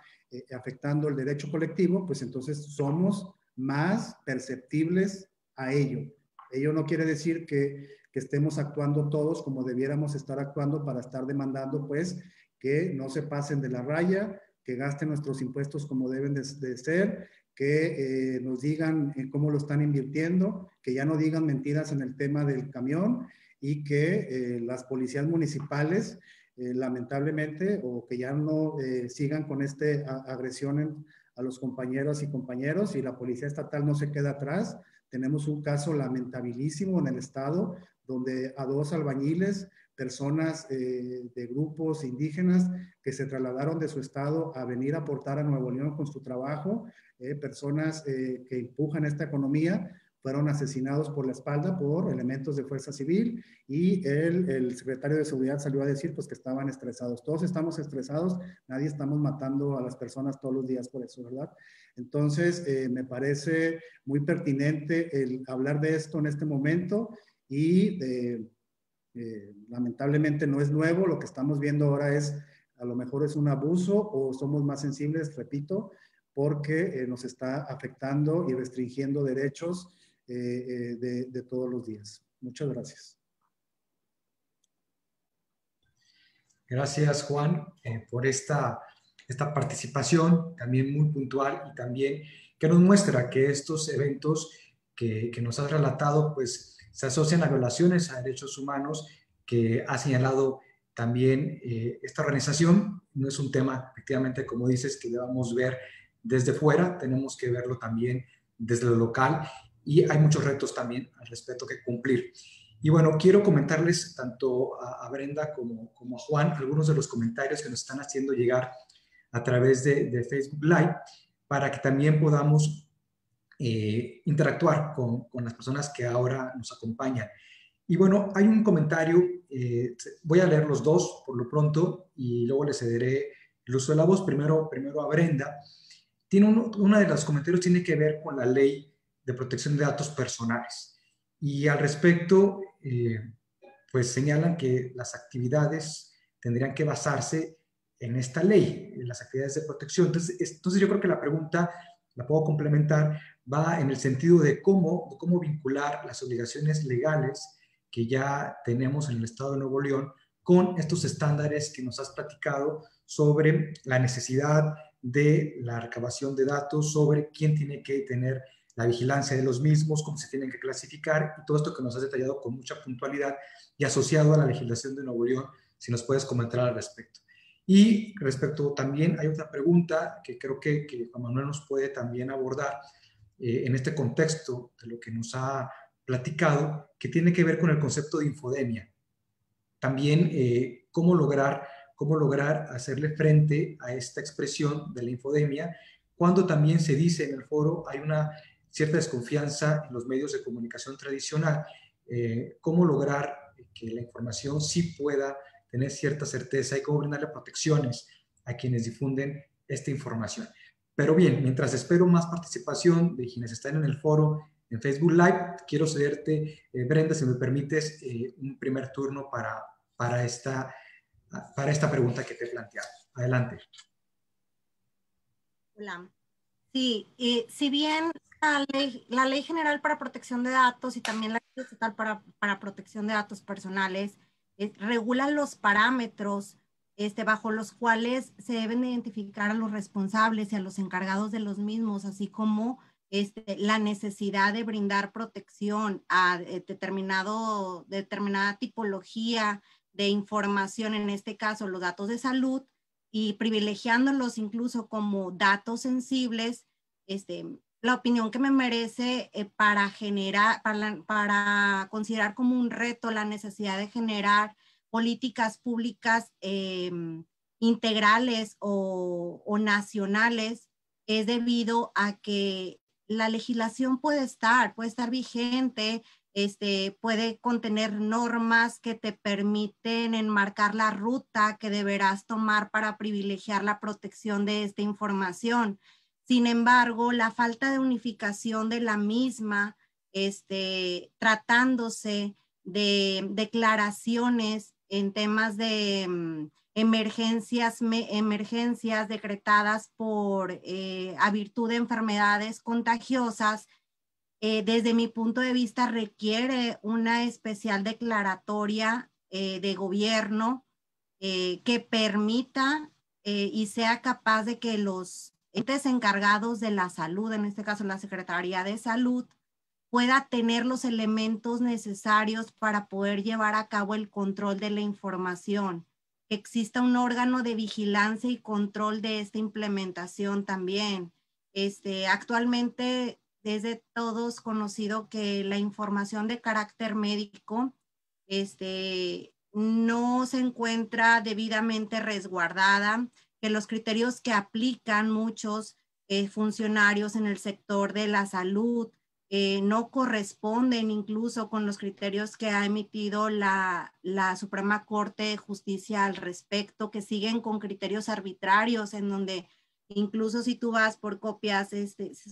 afectando el derecho colectivo, pues entonces somos más perceptibles a ello. Ello no quiere decir que estemos actuando todos como debiéramos estar actuando para estar demandando, pues, que no se pasen de la raya, que gasten nuestros impuestos como deben de ser, que nos digan cómo lo están invirtiendo, que ya no digan mentiras en el tema del camión, y que las policías municipales, lamentablemente, o que ya no sigan con esta agresión a los compañeros y compañeros, y la policía estatal no se queda atrás. Tenemos un caso lamentabilísimo en el estado, donde a 2 albañiles, personas de grupos indígenas que se trasladaron de su estado a venir a aportar a Nuevo León con su trabajo, personas que empujan esta economía, fueron asesinados por la espalda por elementos de fuerza civil, y el secretario de Seguridad salió a decir pues que estaban estresados. Todos estamos estresados, nadie estamos matando a las personas todos los días por eso, ¿verdad? Entonces, me parece muy pertinente el hablar de esto en este momento, y lamentablemente no es nuevo. Lo que estamos viendo ahora es, a lo mejor es un abuso, o somos más sensibles, repito, porque nos está afectando y restringiendo derechos de todos los días. Muchas gracias. Gracias, Juan, por esta participación también muy puntual, y también que nos muestra que estos eventos que nos has relatado pues se asocian a violaciones a derechos humanos que ha señalado también esta organización. No es un tema, efectivamente, como dices, que debamos ver desde fuera, tenemos que verlo también desde lo local, y hay muchos retos también al respecto que cumplir. Y bueno, quiero comentarles tanto a Brenda como a Juan algunos de los comentarios que nos están haciendo llegar a través de Facebook Live, para que también podamos interactuar con las personas que ahora nos acompañan. Y bueno, hay un comentario, voy a leer los dos por lo pronto y luego le cederé el uso de la voz. Primero a Brenda. Uno de los comentarios tiene que ver con la ley de protección de datos personales. Y al respecto, pues señalan que las actividades tendrían que basarse en esta ley, en las actividades de protección. Entonces yo creo que la pregunta, la puedo complementar, va en el sentido de cómo vincular las obligaciones legales que ya tenemos en el Estado de Nuevo León con estos estándares que nos has platicado sobre la necesidad de la recabación de datos, sobre quién tiene que tener la vigilancia de los mismos, cómo se tienen que clasificar, y todo esto que nos has detallado con mucha puntualidad y asociado a la legislación de Nuevo León, si nos puedes comentar al respecto. Y respecto también, hay otra pregunta que creo que Juan Manuel nos puede también abordar en este contexto de lo que nos ha platicado, que tiene que ver con el concepto de infodemia. También cómo lograr hacerle frente a esta expresión de la infodemia, cuando también se dice en el foro hay una cierta desconfianza en los medios de comunicación tradicional. Cómo lograr que la información sí pueda tener cierta certeza y cómo brindarle protecciones a quienes difunden esta información. Pero bien, mientras espero más participación de quienes están en el foro en Facebook Live, quiero cederte, Brenda, si me permites, un primer turno para esta pregunta que te he planteado. Adelante. Hola. Sí, si bien la ley General para Protección de Datos y también la Ley Estatal para Protección de Datos Personales regulan los parámetros bajo los cuales se deben identificar a los responsables y a los encargados de los mismos, así como la necesidad de brindar protección a determinada tipología de información, en este caso los datos de salud, y privilegiándolos incluso como datos sensibles, la opinión que me merece para considerar como un reto la necesidad de generar políticas públicas integrales o nacionales, es debido a que la legislación puede estar vigente, puede contener normas que te permiten enmarcar la ruta que deberás tomar para privilegiar la protección de esta información. Sin embargo, la falta de unificación de la misma, tratándose de declaraciones en temas de emergencias decretadas a virtud de enfermedades contagiosas, desde mi punto de vista requiere una especial declaratoria de gobierno que permita y sea capaz de que los entes encargados de la salud, en este caso la Secretaría de Salud, pueda tener los elementos necesarios para poder llevar a cabo el control de la información. Que exista un órgano de vigilancia y control de esta implementación también. Actualmente es de todos conocido que la información de carácter médico no se encuentra debidamente resguardada, que los criterios que aplican muchos funcionarios en el sector de la salud no corresponden incluso con los criterios que ha emitido la Suprema Corte de Justicia al respecto, que siguen con criterios arbitrarios en donde incluso si tú vas por copias,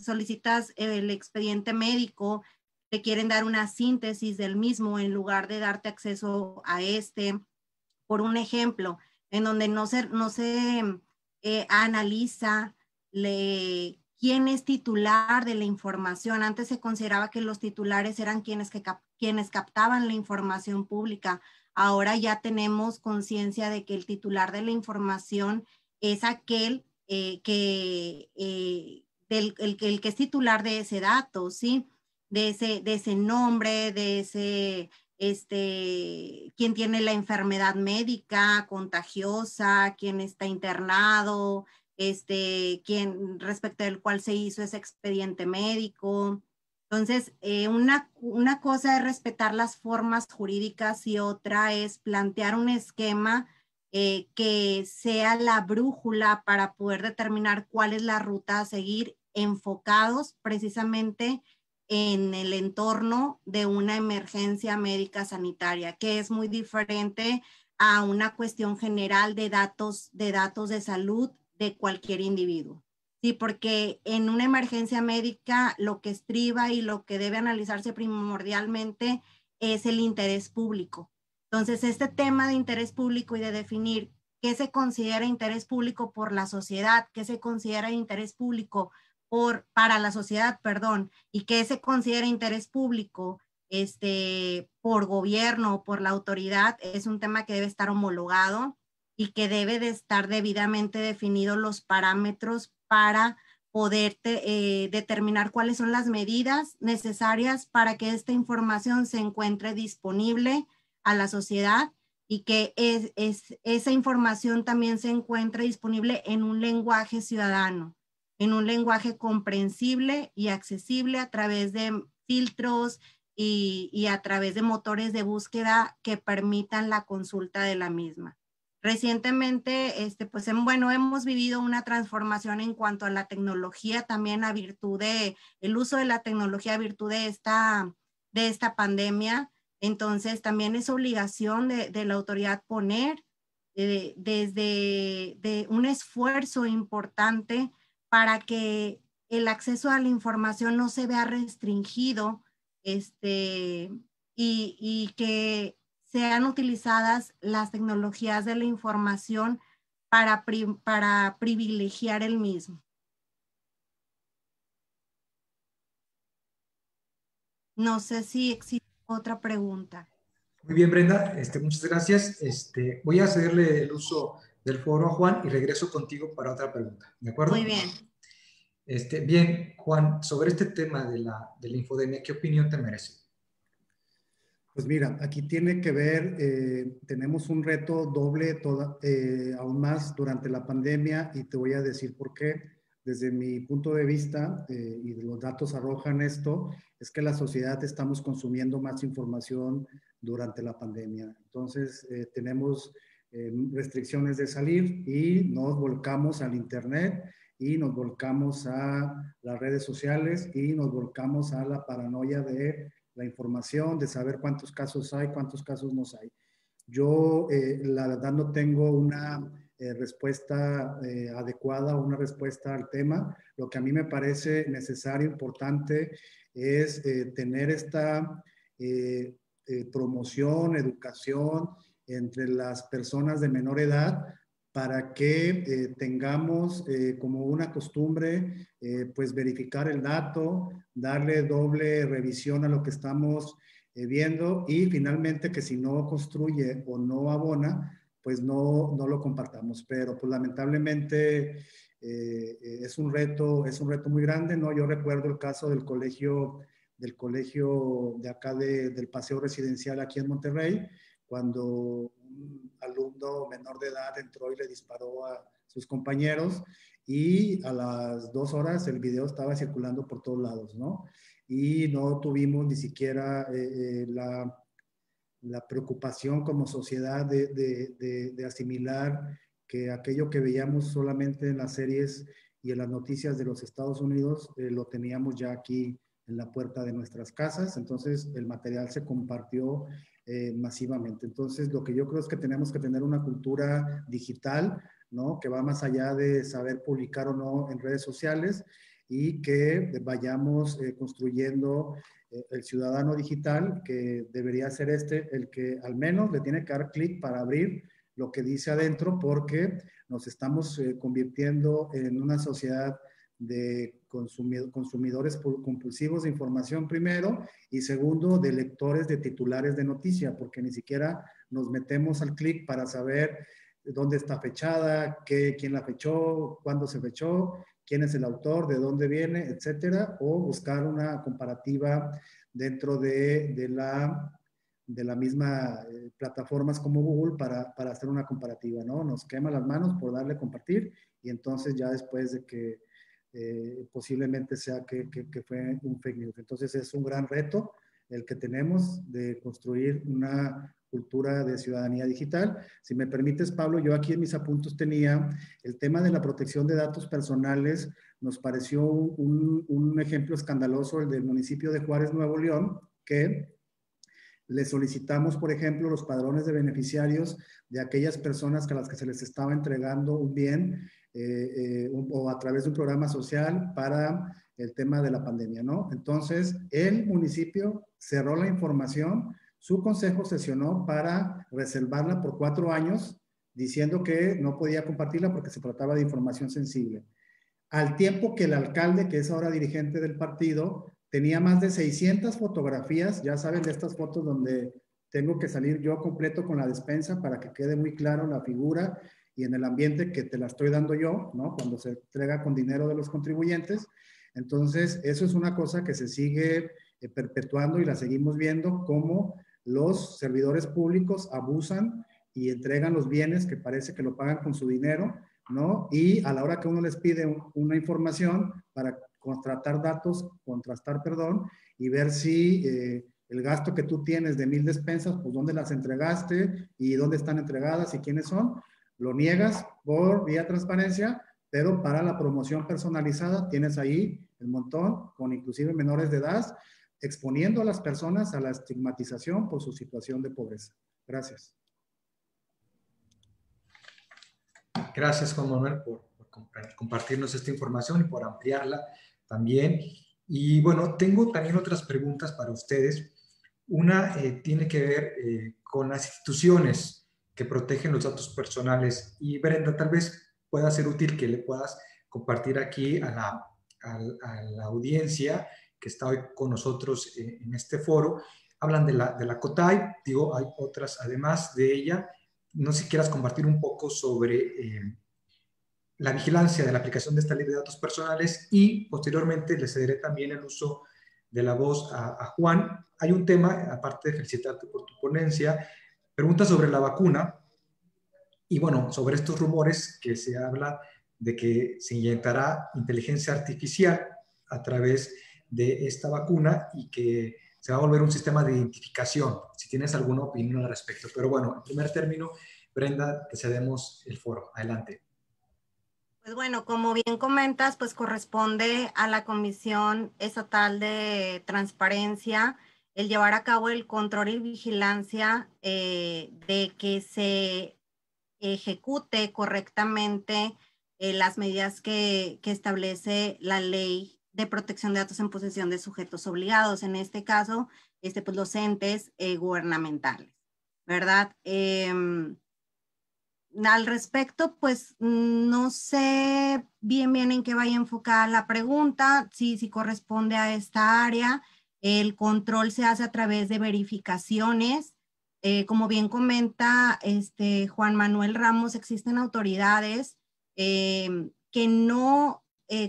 solicitas el expediente médico, te quieren dar una síntesis del mismo en lugar de darte acceso a por un ejemplo, en donde no se analiza quién es titular de la información. Antes se consideraba que los titulares eran quienes captaban la información pública. Ahora ya tenemos conciencia de que el titular de la información es aquel el que es titular de ese dato, ¿sí? De ese nombre, de quién tiene la enfermedad médica contagiosa, quién está internado, quién respecto del cual se hizo ese expediente médico. Entonces, una cosa es respetar las formas jurídicas y otra es plantear un esquema que sea la brújula para poder determinar cuál es la ruta a seguir, enfocados precisamente en el entorno de una emergencia médica sanitaria, que es muy diferente a una cuestión general de datos de salud de cualquier individuo. Sí, porque en una emergencia médica lo que estriba y lo que debe analizarse primordialmente es el interés público. Entonces, este tema de interés público y de definir qué se considera interés público por la sociedad, qué se considera interés público para la sociedad, perdón, y qué se considera interés público por gobierno o por la autoridad, es un tema que debe estar homologado y que debe de estar debidamente definidos los parámetros para poder determinar cuáles son las medidas necesarias para que esta información se encuentre disponible a la sociedad y que esa información también se encuentre disponible en un lenguaje ciudadano, en un lenguaje comprensible y accesible a través de filtros y a través de motores de búsqueda que permitan la consulta de la misma. Recientemente, pues bueno, hemos vivido una transformación en cuanto a la tecnología, también a virtud de el uso de la tecnología a virtud de esta pandemia. Entonces, también es obligación de la autoridad poner desde un esfuerzo importante para que el acceso a la información no se vea restringido y que sean utilizadas las tecnologías de la información para privilegiar el mismo. No sé si existe otra pregunta. Muy bien, Brenda, muchas gracias. Voy a cederle el uso del foro a Juan y regreso contigo para otra pregunta, ¿de acuerdo? Muy bien. Bien, Juan, sobre este tema de la infodemia, ¿qué opinión te merece? Pues mira, aquí tiene que ver, tenemos un reto doble aún más durante la pandemia y te voy a decir por qué. Desde mi punto de vista, y los datos arrojan esto, es que la sociedad estamos consumiendo más información durante la pandemia. Entonces, tenemos restricciones de salir y nos volcamos al internet y nos volcamos a las redes sociales y nos volcamos a la paranoia de la información, de saber cuántos casos hay, cuántos casos no hay. Yo, la verdad, no tengo una respuesta adecuada, una respuesta al tema. Lo que a mí me parece necesario, importante, es tener esta promoción, educación entre las personas de menor edad para que tengamos como una costumbre, pues verificar el dato, darle doble revisión a lo que estamos viendo y finalmente que si no construye o no abona, pues no lo compartamos. Pero pues lamentablemente es un reto muy grande, ¿no? Yo recuerdo el caso del colegio de acá del Paseo Residencial aquí en Monterrey, cuando un alumno menor de edad entró y le disparó a sus compañeros y a las 2 horas el video estaba circulando por todos lados, ¿no? Y no tuvimos ni siquiera la preocupación como sociedad de asimilar que aquello que veíamos solamente en las series y en las noticias de los Estados Unidos lo teníamos ya aquí en la puerta de nuestras casas. Entonces el material se compartió masivamente. Entonces lo que yo creo es que tenemos que tener una cultura digital, ¿no? Que va más allá de saber publicar o no en redes sociales y que vayamos construyendo el ciudadano digital, que debería ser el que al menos le tiene que dar clic para abrir lo que dice adentro, porque nos estamos convirtiendo en una sociedad de consumidores compulsivos de información primero y segundo de lectores de titulares de noticia, porque ni siquiera nos metemos al clic para saber dónde está fechada, quién la fechó, cuándo se fechó, quién es el autor, de dónde viene, etcétera, o buscar una comparativa dentro de la misma plataformas como Google para hacer una comparativa, ¿no? Nos quema las manos por darle compartir y entonces ya después de que posiblemente sea que fue un fake news. Entonces es un gran reto el que tenemos de construir una cultura de ciudadanía digital. Si me permites, Pablo, yo aquí en mis apuntes tenía el tema de la protección de datos personales. Nos pareció un ejemplo escandaloso el del municipio de Juárez, Nuevo León, que le solicitamos, por ejemplo, los padrones de beneficiarios de aquellas personas a las que se les estaba entregando un bien o a través de un programa social para el tema de la pandemia, ¿no? Entonces, el municipio cerró la información, su consejo sesionó para reservarla por 4 años, diciendo que no podía compartirla porque se trataba de información sensible. Al tiempo que el alcalde, que es ahora dirigente del partido, tenía más de 600 fotografías, ya saben, de estas fotos donde tengo que salir yo completo con la despensa para que quede muy claro la figura y en el ambiente que te la estoy dando yo, ¿no? Cuando se entrega con dinero de los contribuyentes. Entonces, eso es una cosa que se sigue perpetuando y la seguimos viendo, cómo los servidores públicos abusan y entregan los bienes que parece que lo pagan con su dinero, ¿no? Y a la hora que uno les pide una información para contrastar, perdón, y ver si el gasto que tú tienes de 1000 despensas, pues dónde las entregaste y dónde están entregadas y quiénes son, lo niegas por vía transparencia, pero para la promoción personalizada tienes ahí el montón, con inclusive menores de edad, exponiendo a las personas a la estigmatización por su situación de pobreza. Gracias. Gracias, Juan Manuel, por compartirnos esta información y por ampliarla también. Y bueno, tengo también otras preguntas para ustedes. Una tiene que ver con las instituciones que protegen los datos personales. Y Brenda, tal vez pueda ser útil que le puedas compartir aquí a la audiencia que está hoy con nosotros en este foro. Hablan de la COTAI, digo, hay otras además de ella. No sé si quieras compartir un poco sobre la vigilancia de la aplicación de esta ley de datos personales y posteriormente le cederé también el uso de la voz a Juan. Hay un tema, aparte de felicitarte por tu ponencia, pregunta sobre la vacuna y bueno, sobre estos rumores que se habla de que se inyectará inteligencia artificial a través de esta vacuna y que se va a volver un sistema de identificación, si tienes alguna opinión al respecto. Pero bueno, en primer término, Brenda, te cedemos el foro. Adelante. Pues bueno, como bien comentas, pues corresponde a la Comisión Estatal de Transparencia el llevar a cabo el control y vigilancia de que se ejecute correctamente las medidas que establece la Ley de Protección de Datos en posesión de sujetos obligados, en este caso, pues los entes gubernamentales, ¿verdad? Al respecto, pues no sé bien en qué vaya enfocada la pregunta, si corresponde a esta área. El control se hace a través de verificaciones. Como bien comenta Juan Manuel Ramos, existen autoridades que no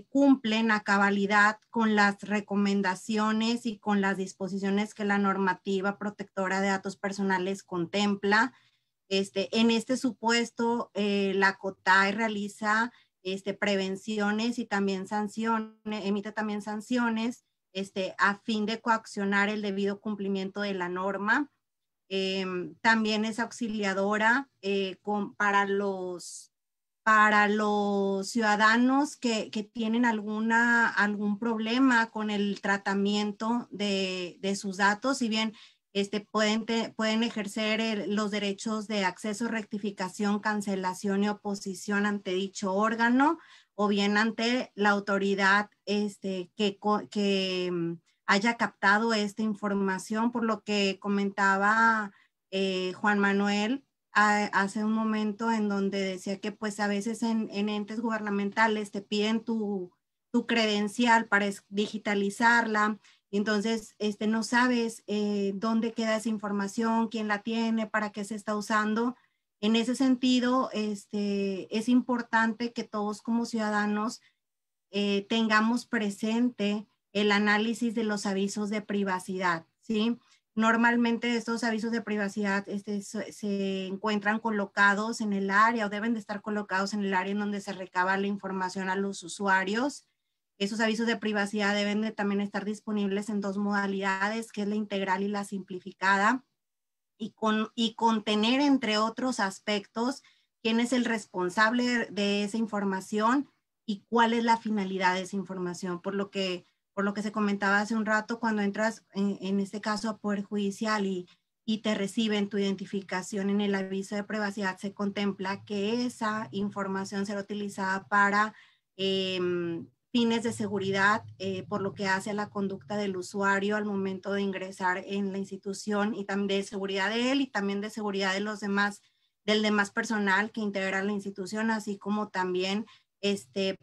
cumplen a cabalidad con las recomendaciones y con las disposiciones que la normativa protectora de datos personales contempla. En este supuesto, la COTAI realiza prevenciones y también emite también sanciones a fin de coaccionar el debido cumplimiento de la norma. También es auxiliadora para los ciudadanos que tienen algún problema con el tratamiento de sus datos, si bien pueden ejercer los derechos de acceso, rectificación, cancelación y oposición ante dicho órgano, o bien ante la autoridad que haya captado esta información, por lo que comentaba Juan Manuel hace un momento, en donde decía que pues a veces en entes gubernamentales te piden tu credencial para digitalizarla. Entonces, no sabes dónde queda esa información, quién la tiene, para qué se está usando. En ese sentido, es importante que todos como ciudadanos tengamos presente el análisis de los avisos de privacidad, ¿sí? Normalmente estos avisos de privacidad se encuentran colocados en el área o deben de estar colocados en el área en donde se recaba la información a los usuarios. Esos avisos de privacidad deben de también estar disponibles en 2 modalidades, que es la integral y la simplificada, y contener, entre otros aspectos, quién es el responsable de esa información y cuál es la finalidad de esa información. Por lo que se comentaba hace un rato, cuando entras en este caso a Poder Judicial y te reciben tu identificación en el aviso de privacidad, se contempla que esa información será utilizada para fines de seguridad, por lo que hace a la conducta del usuario al momento de ingresar en la institución, y también de seguridad de él y también de seguridad de los demás, del demás personal que integra la institución, así como también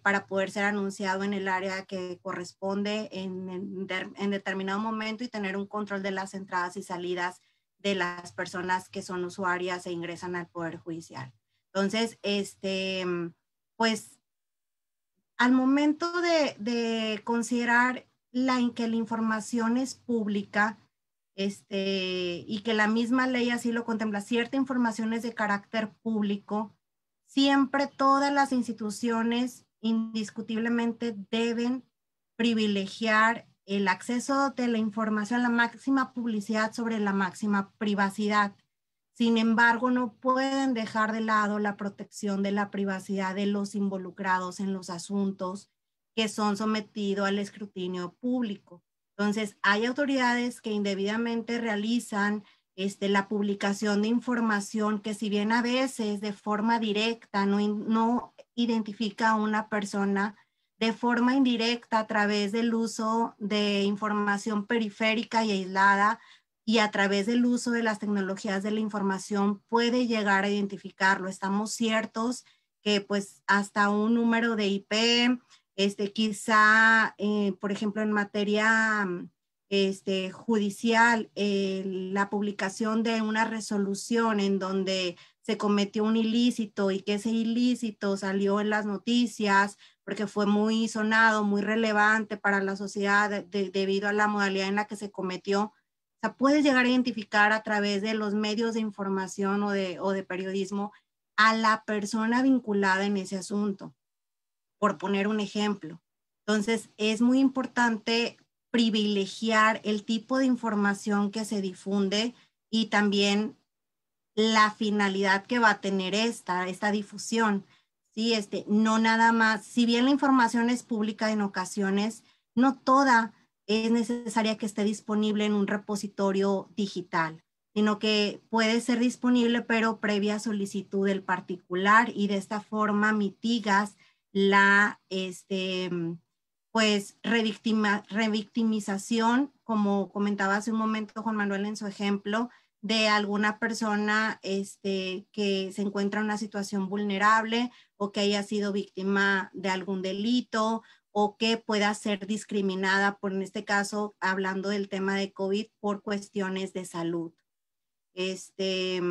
para poder ser anunciado en el área que corresponde en determinado momento y tener un control de las entradas y salidas de las personas que son usuarias e ingresan al Poder Judicial. Entonces, pues al momento de considerar que la información es pública, y que la misma ley así lo contempla, cierta información es de carácter público, siempre todas las instituciones indiscutiblemente deben privilegiar el acceso de la información, la máxima publicidad sobre la máxima privacidad. Sin embargo, no pueden dejar de lado la protección de la privacidad de los involucrados en los asuntos que son sometidos al escrutinio público. Entonces, hay autoridades que indebidamente realizan la publicación de información que, si bien a veces de forma directa no identifica a una persona, de forma indirecta a través del uso de información periférica y aislada y a través del uso de las tecnologías de la información puede llegar a identificarlo. Estamos ciertos que pues hasta un número de IP, quizá, por ejemplo, en materia judicial, la publicación de una resolución en donde se cometió un ilícito y que ese ilícito salió en las noticias porque fue muy sonado, muy relevante para la sociedad debido a la modalidad en la que se cometió. O sea, puedes llegar a identificar a través de los medios de información o de periodismo a la persona vinculada en ese asunto, por poner un ejemplo. Entonces, es muy importante privilegiar el tipo de información que se difunde y también la finalidad que va a tener esta difusión. Sí, no nada más, si bien la información es pública en ocasiones, no toda es necesaria que esté disponible en un repositorio digital, sino que puede ser disponible pero previa solicitud del particular, y de esta forma mitigas la pues revictimización, como comentaba hace un momento Juan Manuel en su ejemplo, de alguna persona que se encuentra en una situación vulnerable o que haya sido víctima de algún delito o que pueda ser discriminada, por, en este caso, hablando del tema de COVID, por cuestiones de salud. Si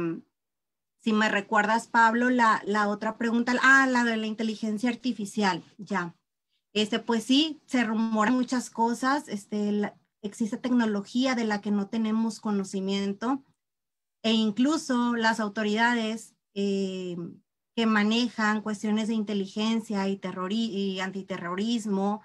me recuerdas, Pablo, la otra pregunta, la de la inteligencia artificial, ya. Pues sí, se rumoran muchas cosas, existe tecnología de la que no tenemos conocimiento, e incluso las autoridades que manejan cuestiones de inteligencia y antiterrorismo,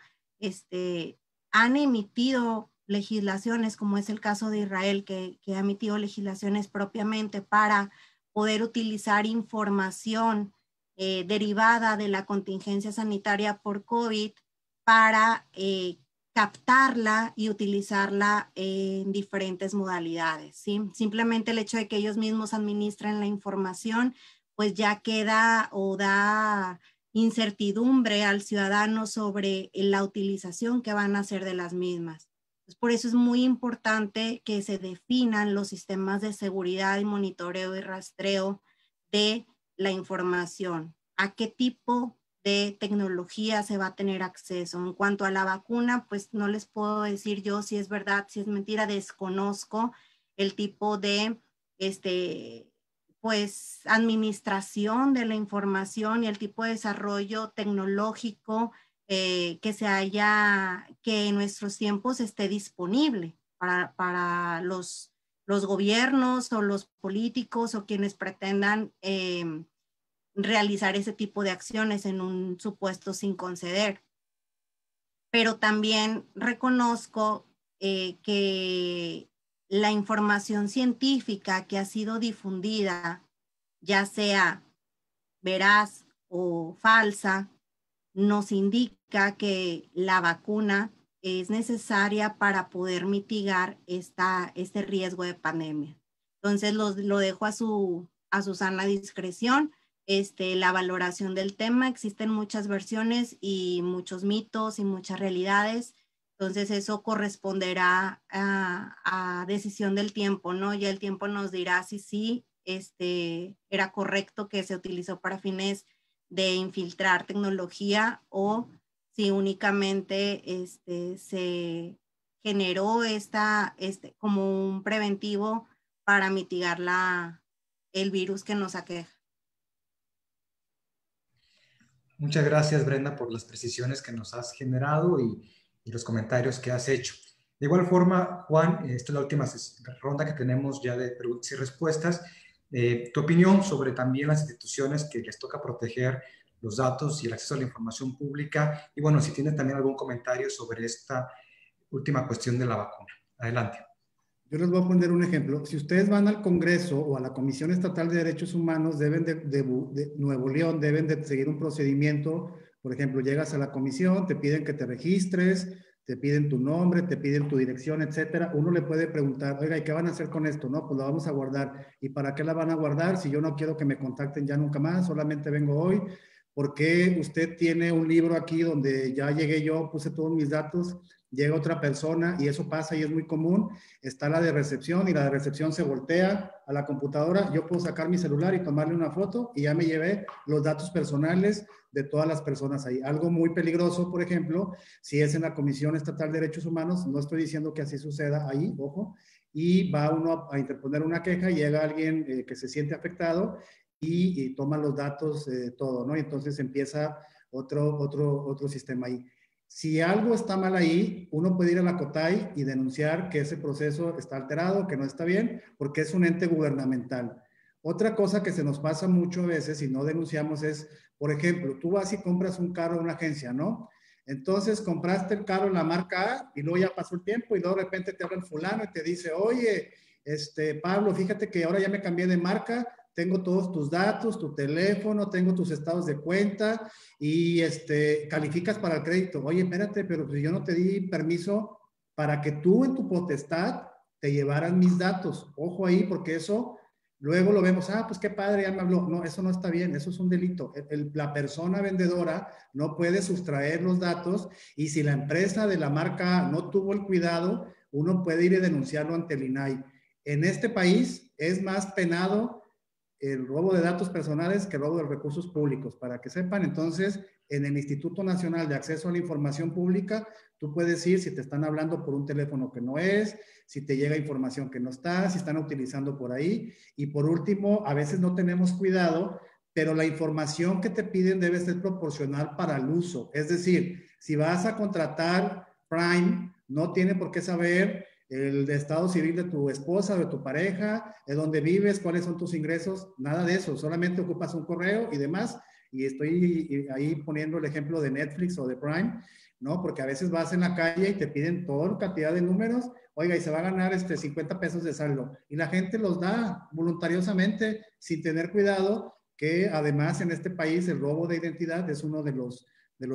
han emitido legislaciones, como es el caso de Israel, que ha emitido legislaciones propiamente para poder utilizar información derivada de la contingencia sanitaria por COVID para captarla y utilizarla en diferentes modalidades, ¿sí? Simplemente el hecho de que ellos mismos administren la información, pues ya queda o da incertidumbre al ciudadano sobre la utilización que van a hacer de las mismas. Pues por eso es muy importante que se definan los sistemas de seguridad y monitoreo y rastreo de la información. ¿A qué tipo de tecnología se va a tener acceso? En cuanto a la vacuna, pues no les puedo decir yo si es verdad, si es mentira, desconozco el tipo de pues administración de la información y el tipo de desarrollo tecnológico que en nuestros tiempos esté disponible para los los gobiernos o los políticos o quienes pretendan realizar ese tipo de acciones en un supuesto sin conceder. Pero también reconozco que la información científica que ha sido difundida, ya sea veraz o falsa, nos indica que la vacuna es necesaria para poder mitigar este riesgo de pandemia. Entonces lo dejo a su sana discreción. La valoración del tema, existen muchas versiones y muchos mitos y muchas realidades. Entonces eso corresponderá a decisión del tiempo, ¿no? Ya el tiempo nos dirá si sí era correcto que se utilizó para fines de infiltrar tecnología o si únicamente se generó como un preventivo para mitigar el virus que nos aqueja. Muchas gracias, Brenda, por las precisiones que nos has generado y los comentarios que has hecho. De igual forma, Juan, esta es la última ronda que tenemos ya de preguntas y respuestas. Tu opinión sobre también las instituciones que les toca proteger los datos y el acceso a la información pública. Y bueno, si tienes también algún comentario sobre esta última cuestión de la vacuna. Adelante. Yo les voy a poner un ejemplo. Si ustedes van al Congreso o a la Comisión Estatal de Derechos Humanos, de Nuevo León, deben de seguir un procedimiento. Por ejemplo, llegas a la comisión, te piden que te registres, te piden tu nombre, te piden tu dirección, etcétera. Uno le puede preguntar, oiga, ¿y qué van a hacer con esto? No, pues la vamos a guardar. ¿Y para qué la van a guardar si yo no quiero que me contacten ya nunca más? Solamente vengo hoy. ¿Por qué usted tiene un libro aquí donde ya llegué yo, puse todos mis datos? Llega otra persona y eso pasa y es muy común. Está la de recepción y la de recepción se voltea a la computadora. Yo puedo sacar mi celular y tomarle una foto y ya me llevé los datos personales de todas las personas ahí. Algo muy peligroso, por ejemplo, si es en la Comisión Estatal de Derechos Humanos, no estoy diciendo que así suceda ahí, ojo, y va uno a interponer una queja y llega alguien que se siente afectado y toma los datos, todo, ¿no? Y entonces empieza otro sistema ahí. Si algo está mal ahí, uno puede ir a la COTAI y denunciar que ese proceso está alterado, que no está bien, porque es un ente gubernamental. Otra cosa que se nos pasa mucho a veces y no denunciamos es, por ejemplo, tú vas y compras un carro en una agencia, ¿no? Entonces compraste el carro en la marca A y luego ya pasó el tiempo y luego de repente te habla el fulano y te dice, oye, Pablo, fíjate que ahora ya me cambié de marca, tengo todos tus datos, tu teléfono, tengo tus estados de cuenta y calificas para el crédito. Oye, espérate, pero si yo no te di permiso para que tú en tu potestad te llevaras mis datos. Ojo ahí, porque eso luego lo vemos, pues qué padre, ya me habló. No, eso no está bien, eso es un delito. La persona vendedora no puede sustraer los datos y si la empresa de la marca no tuvo el cuidado, uno puede ir y denunciarlo ante el INAI. En este país es más penado el robo de datos personales que el robo de recursos públicos, para que sepan. Entonces, en el Instituto Nacional de Acceso a la Información Pública, tú puedes ir si te están hablando por un teléfono que no es, si te llega información que no está, si están utilizando por ahí. Y por último, a veces no tenemos cuidado, pero la información que te piden debe ser proporcional para el uso. Es decir, si vas a contratar Prime, no tiene por qué saber el estado civil de tu esposa o de tu pareja, de dónde vives, cuáles son tus ingresos, nada de eso, solamente ocupas un correo y demás, y estoy ahí poniendo el ejemplo de Netflix o de Prime, ¿no? Porque a veces vas en la calle y te piden toda cantidad de números, oiga, y se va a ganar 50 pesos de saldo, y la gente los da voluntariosamente, sin tener cuidado, que además en este país el robo de identidad es uno de los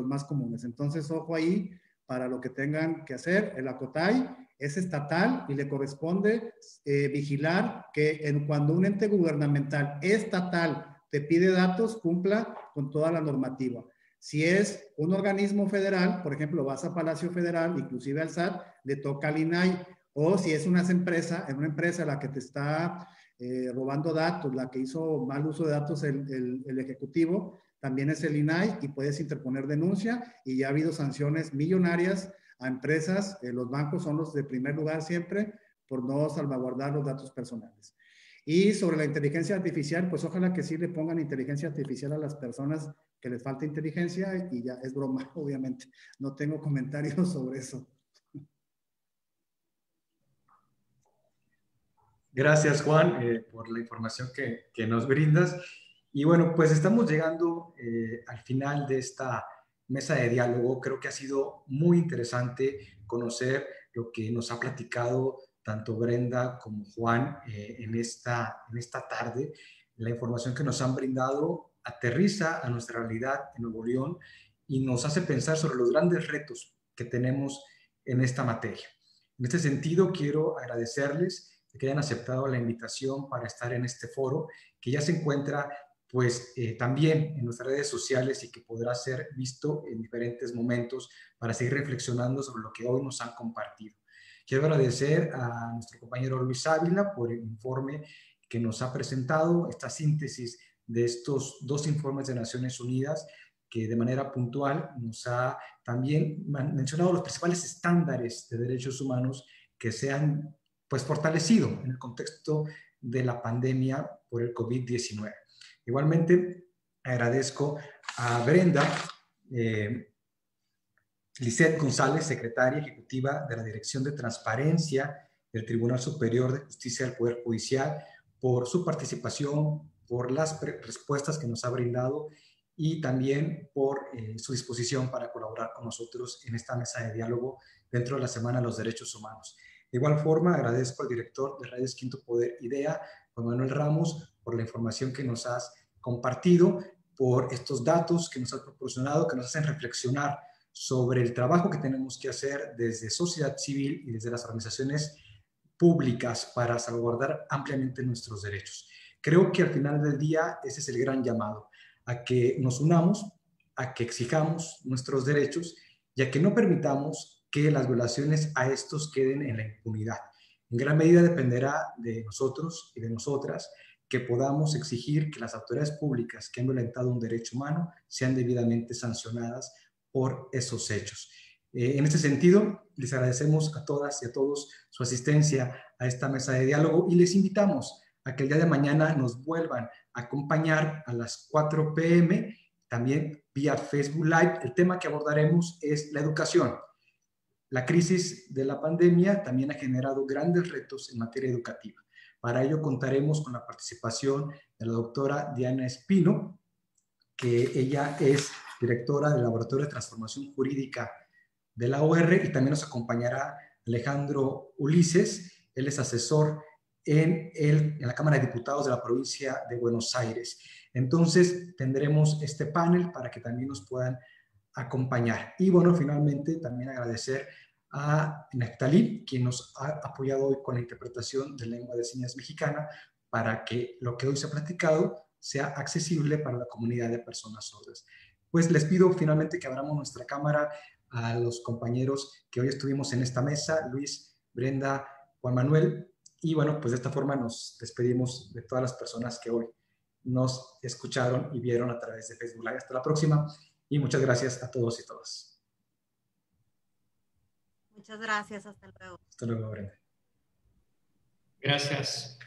más comunes. Entonces, ojo ahí, para lo que tengan que hacer. El ACOTAI es estatal y le corresponde vigilar que cuando un ente gubernamental estatal te pide datos, cumpla con toda la normativa. Si es un organismo federal, por ejemplo, vas a Palacio Federal, inclusive al SAT, le toca al INAI. O si es una empresa la que te está robando datos, la que hizo mal uso de datos el ejecutivo, también es el INAI y puedes interponer denuncia y ya ha habido sanciones millonarias a empresas. Los bancos son los de primer lugar siempre por no salvaguardar los datos personales. Y sobre la inteligencia artificial, pues ojalá que sí le pongan inteligencia artificial a las personas que les falta inteligencia y ya es broma, obviamente. No tengo comentarios sobre eso. Gracias, Juan, por la información que nos brindas. Y bueno, pues estamos llegando al final de esta mesa de diálogo. Creo que ha sido muy interesante conocer lo que nos ha platicado tanto Brenda como Juan en esta tarde. La información que nos han brindado aterriza a nuestra realidad en Nuevo León y nos hace pensar sobre los grandes retos que tenemos en esta materia. En este sentido, quiero agradecerles que hayan aceptado la invitación para estar en este foro, que ya se encuentra pues también en nuestras redes sociales y que podrá ser visto en diferentes momentos para seguir reflexionando sobre lo que hoy nos han compartido. Quiero agradecer a nuestro compañero Luis Ávila por el informe que nos ha presentado, esta síntesis de estos dos informes de Naciones Unidas, que de manera puntual nos ha también mencionado los principales estándares de derechos humanos que se han pues fortalecido en el contexto de la pandemia por el COVID-19. Igualmente, agradezco a Brenda Lisset González, secretaria ejecutiva de la Dirección de Transparencia del Tribunal Superior de Justicia del Poder Judicial, por su participación, por las respuestas que nos ha brindado y también por su disposición para colaborar con nosotros en esta mesa de diálogo dentro de la Semana de los Derechos Humanos. De igual forma, agradezco al director de Redes Quinto Poder IDEA, Juan Manuel Ramos, por la información que nos has compartido, por estos datos que nos has proporcionado, que nos hacen reflexionar sobre el trabajo que tenemos que hacer desde sociedad civil y desde las organizaciones públicas para salvaguardar ampliamente nuestros derechos. Creo que al final del día ese es el gran llamado, a que nos unamos, a que exijamos nuestros derechos y a que no permitamos que las violaciones a estos queden en la impunidad. En gran medida dependerá de nosotros y de nosotras que podamos exigir que las autoridades públicas que han violentado un derecho humano sean debidamente sancionadas por esos hechos. En este sentido, les agradecemos a todas y a todos su asistencia a esta mesa de diálogo y les invitamos a que el día de mañana nos vuelvan a acompañar a las 4 p.m., también vía Facebook Live. El tema que abordaremos es la educación. La crisis de la pandemia también ha generado grandes retos en materia educativa. Para ello contaremos con la participación de la doctora Diana Espino, que ella es directora del Laboratorio de Transformación Jurídica de la OR, y también nos acompañará Alejandro Ulises, él es asesor en la Cámara de Diputados de la provincia de Buenos Aires. Entonces tendremos este panel para que también nos puedan acompañar. Y bueno, finalmente también agradecer a Neftalí, quien nos ha apoyado hoy con la interpretación de lengua de señas mexicana para que lo que hoy se ha platicado sea accesible para la comunidad de personas sordas. Pues les pido finalmente que abramos nuestra cámara a los compañeros que hoy estuvimos en esta mesa, Luis, Brenda, Juan Manuel, y bueno, pues de esta forma nos despedimos de todas las personas que hoy nos escucharon y vieron a través de Facebook Live. Hasta la próxima y muchas gracias a todos y todas. Muchas gracias, hasta luego. Hasta luego, Brenda. Gracias.